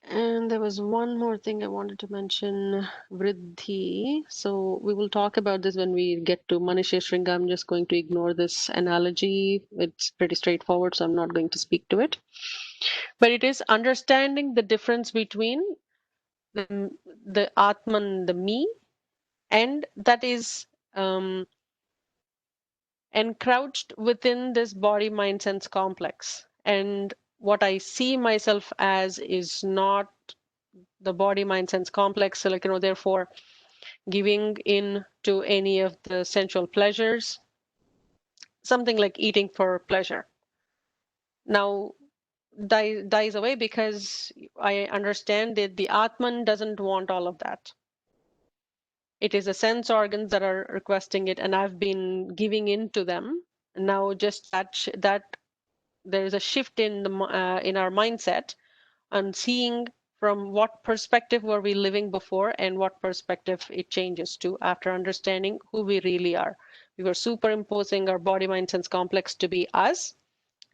B: And there was one more thing I wanted to mention, Vriddhi. So we will talk about this when we get to Manisha Shringa. I'm just going to ignore this analogy. It's pretty straightforward, so I'm not going to speak to it. But it is understanding the difference between the Atman, the me, and that is encroached within this body, mind, sense complex. And what I see myself as is not the body, mind, sense complex. So, therefore, giving in to any of the sensual pleasures, something like eating for pleasure, now dies away because I understand that the Atman doesn't want all of that. It is the sense organs that are requesting it, and I've been giving in to them. Now, just that there is a shift in our mindset, and seeing from what perspective were we living before and what perspective it changes to after understanding who we really are. We were superimposing our body, mind, sense complex to be us,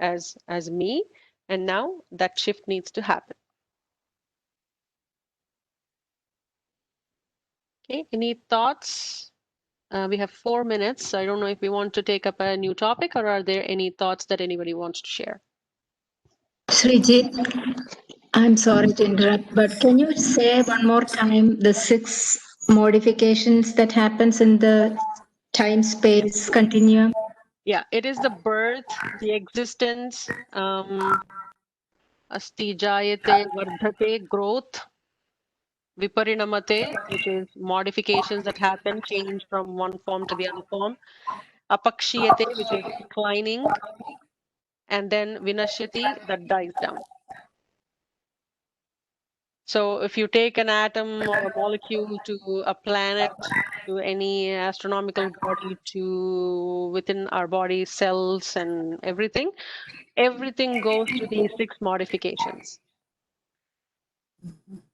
B: as me, and now that shift needs to happen. Okay, any thoughts? We have 4 minutes. I don't know if we want to take up a new topic, or are there any thoughts that anybody wants to share?
I: Srijit, I'm sorry to interrupt, but can you say one more time the 6 modifications that happens in the time-space continuum?
B: Yeah, it is the birth, the existence, asti jayate, vardhate, growth, viparinamate, which is modifications that happen, change from one form to the other form, apakshiyate, which is declining, and then vinashyati, that dies down. So if you take an atom or a molecule to a planet, to any astronomical body, to within our body, cells and everything goes through these 6 modifications.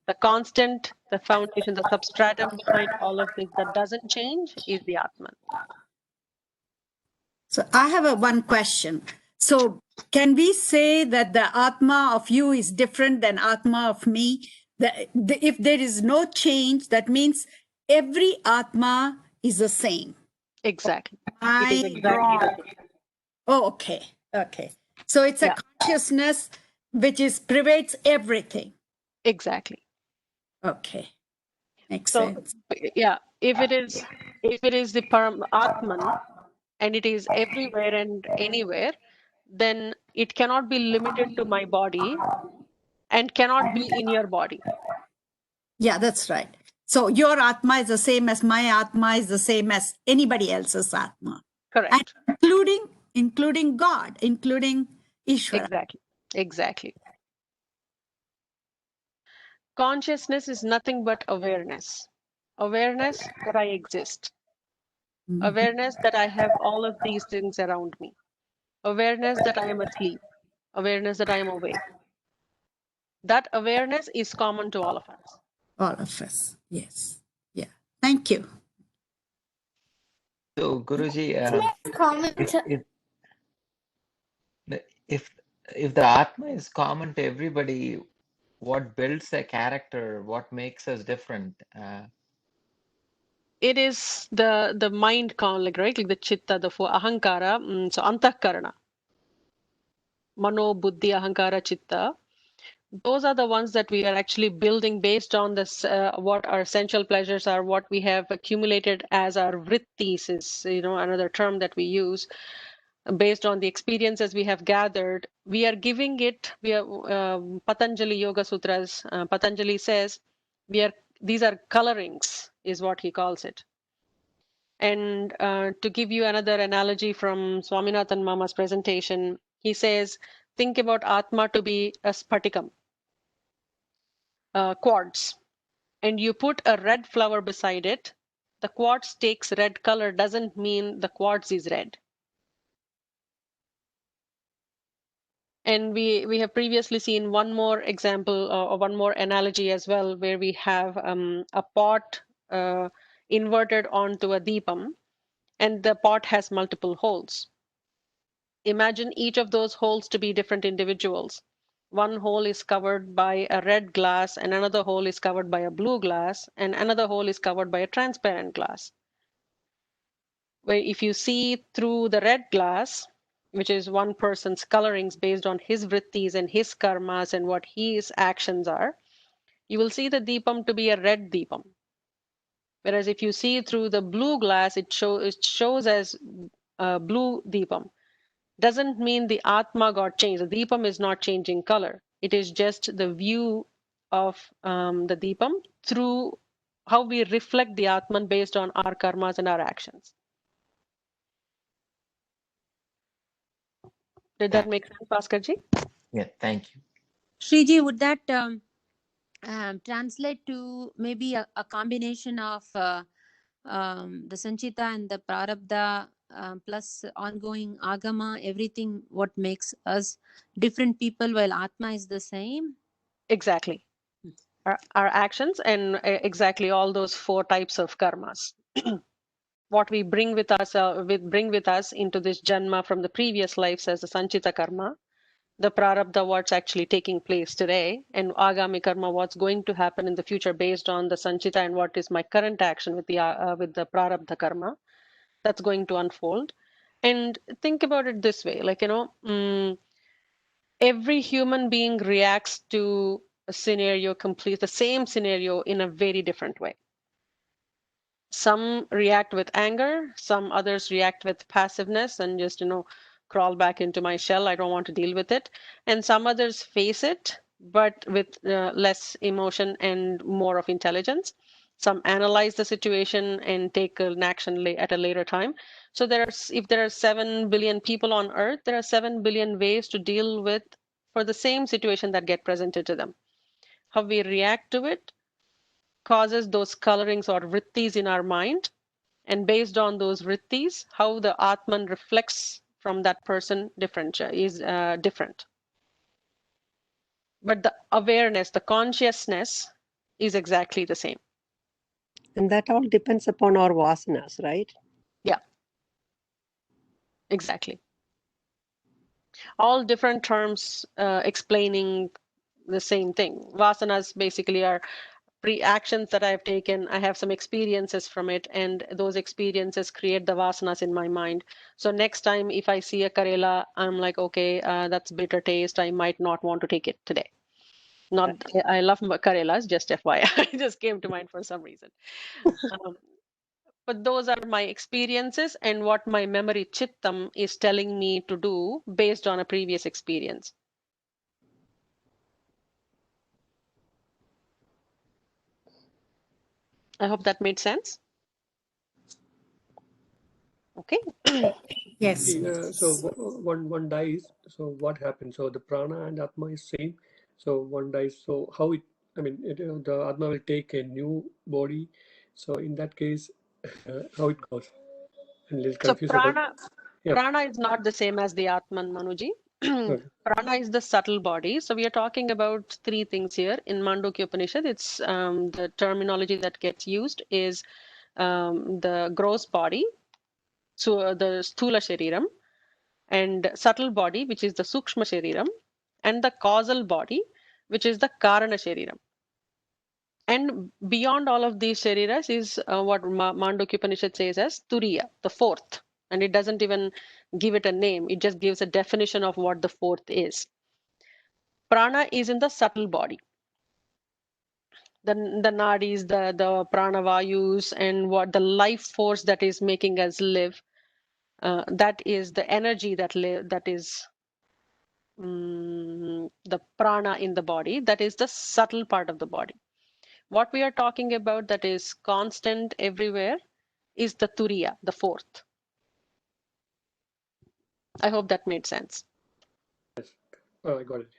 B: The constant, the foundation, the substratum behind all of this that doesn't change is the Atman.
J: So I have one question. So can we say that the Atma of you is different than Atma of me? If there is no change, that means every Atma is the same.
B: Exactly.
J: Am
B: It is
J: I
B: exactly the
J: wrong?
B: same.
J: Oh, okay. Okay. So it's a
B: Yeah,
J: consciousness which pervades everything.
B: exactly.
J: Okay. Makes
B: So
J: sense.
B: yeah, if it is the Param Atman, and it is everywhere and anywhere, then it cannot be limited to my body and cannot be in your body.
J: Yeah, that's right. So your Atma is the same as my Atma is the same as anybody else's Atma. And
B: Correct.
J: including God, including Ishvara.
B: Exactly. Exactly. Consciousness is nothing but awareness. Awareness that I exist.
J: Mhm.
B: Awareness that I have all of these things around me. Awareness that I am asleep. Awareness that I am awake. That awareness is common to all of us.
J: All of us. Yes. Yeah. Thank you.
K: So, Guruji,
G: Comment.
K: if if the Atma is common to everybody, what builds a character? What makes us different?
B: It is the mind, like, right? Like the chitta, the four ahankara, so antakarana, mano, buddhi, ahankara, chitta. Those are the ones that we are actually building based on this, what our essential pleasures are, what we have accumulated as our vrittis is, another term that we use. Based on the experiences we have gathered, we are giving it. We are Patanjali Yoga Sutras. Patanjali says these are colorings, is what he calls it. And to give you another analogy from Swaminathan Mama's presentation, he says, think about Atma to be a spatikam, quartz, and you put a red flower beside it. The quartz takes red color doesn't mean the quartz is red. And we have previously seen one more example or one more analogy as well, where we have a pot inverted onto a deepam, and the pot has multiple holes. Imagine each of those holes to be different individuals. One hole is covered by a red glass, and another hole is covered by a blue glass, and another hole is covered by a transparent glass. Where if you see through the red glass, which is one person's colorings based on his vrittis and his karmas and what his actions are, you will see the deepam to be a red deepam. Whereas if you see through the blue glass, it shows as blue deepam. Doesn't mean the Atma got changed. The deepam is not changing color. It is just the view of the deepam through how we reflect the Atman based on our karmas and our actions. Did that make sense, Bhaskarji?
K: Yeah, thank you.
A: Shriji, would that translate to maybe a combination of the Sanchita and the Prarabdha plus ongoing Agama, everything what makes us different people while Atma is the same?
B: Exactly. Our actions and exactly all those 4 types of karmas. What we bring with us into this janma from the previous lives as the Sanchita karma, the Prarabdha what's actually taking place today, and Agami karma what's going to happen in the future based on the Sanchita and what is my current action with the Prarabdha karma that's going to unfold. And think about it this way, like, every human being reacts to a scenario, the same scenario in a very different way. Some react with anger, some others react with passiveness and just, crawl back into my shell. I don't want to deal with it. And some others face it, but with less emotion and more of intelligence. Some analyze the situation and take an action at a later time. So if there are 7 billion people on earth, there are 7 billion ways to deal with for the same situation that get presented to them. How we react to it causes those colorings or vrittis in our mind. And based on those vrittis, how the Atman reflects from that person is different. But the awareness, the consciousness is exactly the same.
D: And that all depends upon our vasanas, right?
B: Yeah, exactly. All different terms explaining the same thing. Vasanas basically are actions that I've taken. I have some experiences from it, and those experiences create the vasanas in my mind. So next time if I see a Karela, I'm like, okay, that's bitter taste. I might not want to take it today. Not, I love Karelas, just FYI. It just came to mind for some reason. But those are my experiences and what my memory chittam is telling me to do based on a previous experience. I hope that made sense. Okay.
J: Yes.
C: So one dies. So what happens? So the prana and atma is same. So one dies. So how it? I mean, the atma will take a new body. So in that case, how it goes? I'm a little
B: So
C: confused about.
B: prana is not the same as the Atman, Manuji. Prana is the subtle body. So we are talking about three things here. In Mandukya Upanishad, it's the terminology that gets used is the gross body, so the Sthula Shariram, and subtle body, which is the Sukshma Shariram, and the causal body, which is the Karana Shariram. And beyond all of these shariras is what Mandukya Upanishad says as Turiya, the fourth. And it doesn't even give it a name, it just gives a definition of what the fourth is. Prana is in the subtle body. The nadis, the pranavayus, and what the life force that is making us live, that is the energy that is the prana in the body, that is the subtle part of the body. What we are talking about that is constant everywhere is the turiya, the fourth. I hope that made sense.
C: Yes, I got it.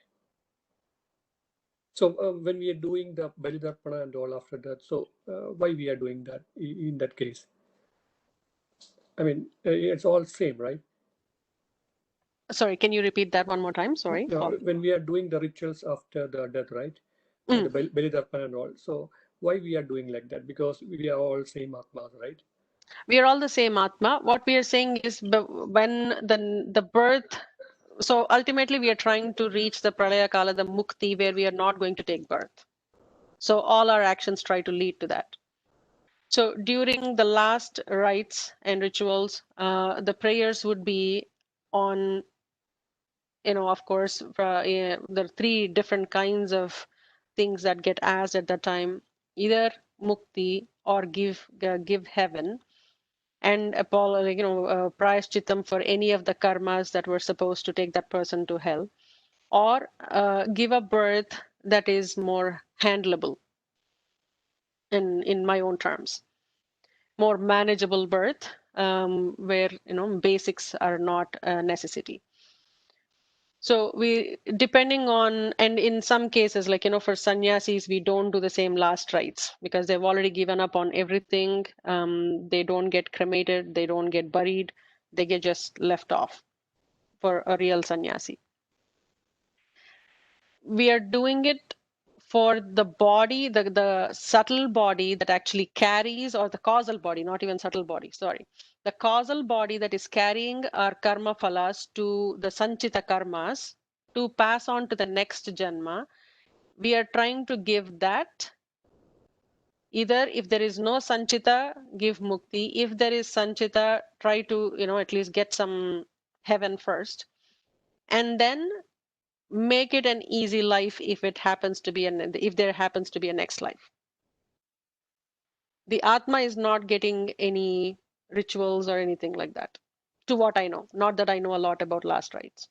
C: So when we are doing the Balidarpana and all after that, so why we are doing that in that case? I mean, it's all same, right?
B: Sorry, can you repeat that one more time? Sorry.
C: When we are doing the rituals after the death, right? The Balidarpana and all. So why we are doing like that? Because we are all same Atmas, right?
B: We are all the same Atma. What we are saying is when the birth, so ultimately we are trying to reach the Pralaya Kala, the Mukti, where we are not going to take birth. So all our actions try to lead to that. So during the last rites and rituals, the prayers would be on, of course, there are three different kinds of things that get asked at that time, either mukti or give heaven, and prayashchitam for any of the karmas that were supposed to take that person to hell, or give a birth that is more handleable in my own terms, more manageable birth, where basics are not a necessity. So we, depending on, and in some cases, like, for sannyasis, we don't do the same last rites because they've already given up on everything. They don't get cremated, they don't get buried, they get just left off for a real sannyasi. We are doing it for the body, the subtle body that actually carries, or the causal body, not even subtle body, sorry. The causal body that is carrying our karma phalas to the sanchita karmas to pass on to the next janma. We are trying to give that. Either if there is no sanchita, give mukti. If there is sanchita, try to, at least get some heaven first. And then make it an easy life if it happens to be if there happens to be a next life. The Atma is not getting any rituals or anything like that, to what I know. Not that I know a lot about last rites.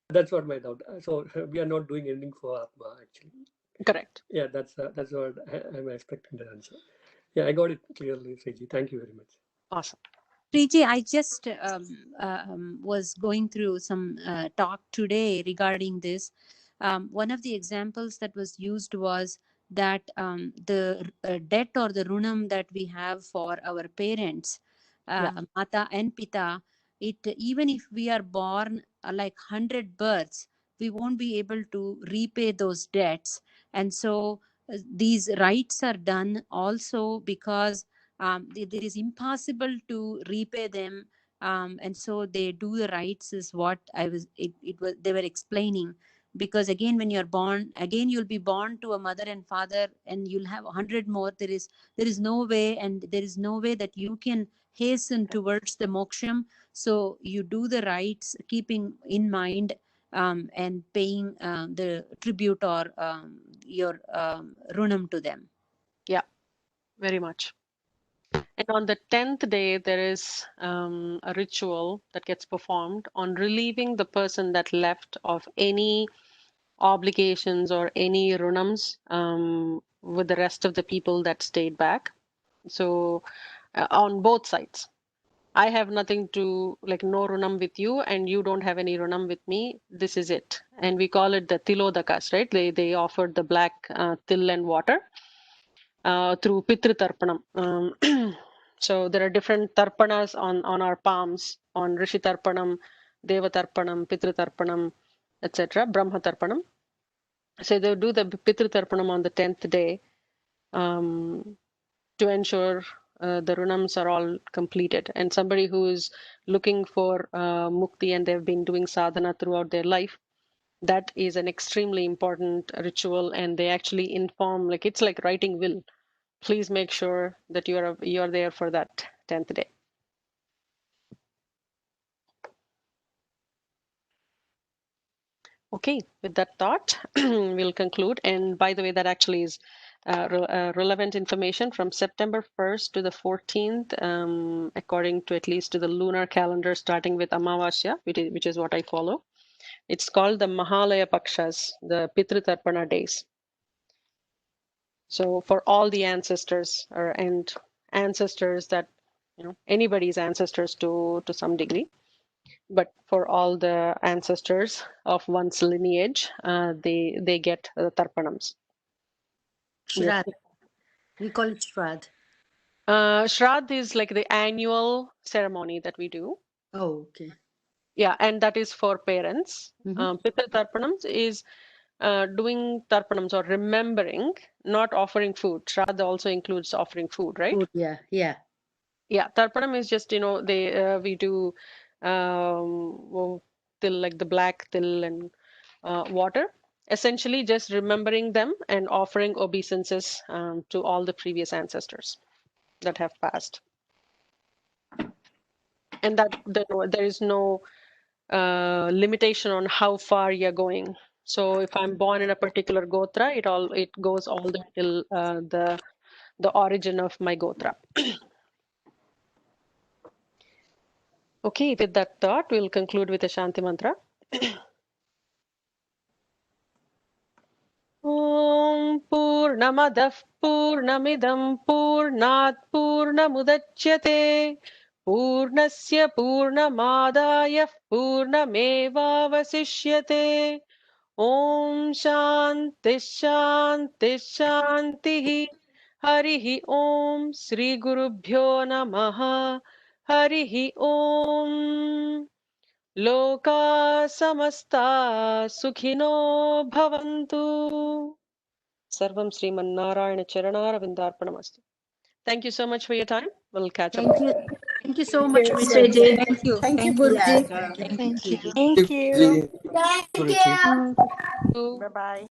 C: That's what my doubt. So we are not doing anything for Atma, actually.
B: Correct.
C: Yeah, that's what I'm expecting the answer. Yeah, I got it clearly, Sriji. Thank you very much.
B: Awesome.
A: Sriji, I just was going through some talk today regarding this. One of the examples that was used was that the debt or the runam that we have for our parents, Mata and Pita, even if we are born like 100 births, we won't be able to repay those debts. And so these rites are done also because it is impossible to repay them, and so they do the rights is what they were explaining. Because again, when you're born again, you'll be born to a mother and father, and you'll have 100 more. There is no way, and there is no way that you can hasten towards the moksham. So you do the rights, keeping in mind and paying the tribute or your runam to them.
B: Yeah, very much. And on the 10th day, there is a ritual that gets performed on relieving the person that left of any obligations or any runams with the rest of the people that stayed back. So on both sides, I have nothing to, like, no runam with you, and you don't have any runam with me. This is it. And we call it the tilodakas, right? They offered the black till and water through Pitru Tarpanam. So there are different tarpanas on our palms. On Rishi Tarpanam, Deva Tarpanam, Pitru Tarpanam, etc., Brahma Tarpanam. So they do the Pitru Tarpanam on the 10th day to ensure the runams are all completed. And somebody who is looking for mukti and they've been doing sadhana throughout their life, that is an extremely important ritual, and they actually inform, like it's like writing will. Please make sure that you're there for that 10th day. Okay, with that thought, we'll conclude. And by the way, that actually is relevant information from September 1st to the 14th, according to at least to the lunar calendar, starting with Amavasya, which is what I follow. It's called the Mahalaya Pakshas, the Pitru Tarpana days. So for all the ancestors and ancestors that, anybody's ancestors to some degree, but for all the ancestors of one's lineage, they get the tarpanams.
F: Shrad. We call it Shrad.
B: Shrad is like the annual ceremony that we do.
F: Oh, okay.
B: Yeah, and that is for parents. Pitru Tarpanams is doing tarpanams or remembering, not offering food. Shraddha also includes offering food, right?
F: Food, yeah, yeah.
B: Yeah, tarpanam is just, we do till, like the black till and water. Essentially just remembering them and offering obeisances to all the previous ancestors that have passed. And that there is no limitation on how far you're going. So if I'm born in a particular gotra, it goes all the way till the origin of my gotra. Okay, with that thought, we'll conclude with a Shanti mantra. Om Purnamadah Purnamidam Purnat Purnamudachyate Purnasya Purnamadaya Purnamevavasishyate. Om Shanti Shanti Shanti. Harihi Om Sri Gurubhyo Namaha. Harihi Om. Loka samasta sukhino bhavantu. Sarvam Srimannarayana Charanara Vindarpanamastu. Thank you so much for your time. We'll catch up.
F: Thank you. Thank you so
I: Thank
F: much,
I: you,
F: Mr.
I: Srijit.
F: Thank you.
J: Thank you,
F: Yeah.
J: Guruji.
F: Thank you,
H: Thank you.
F: Srijit.
G: Thank you.
I: Thank you.
B: Bye bye.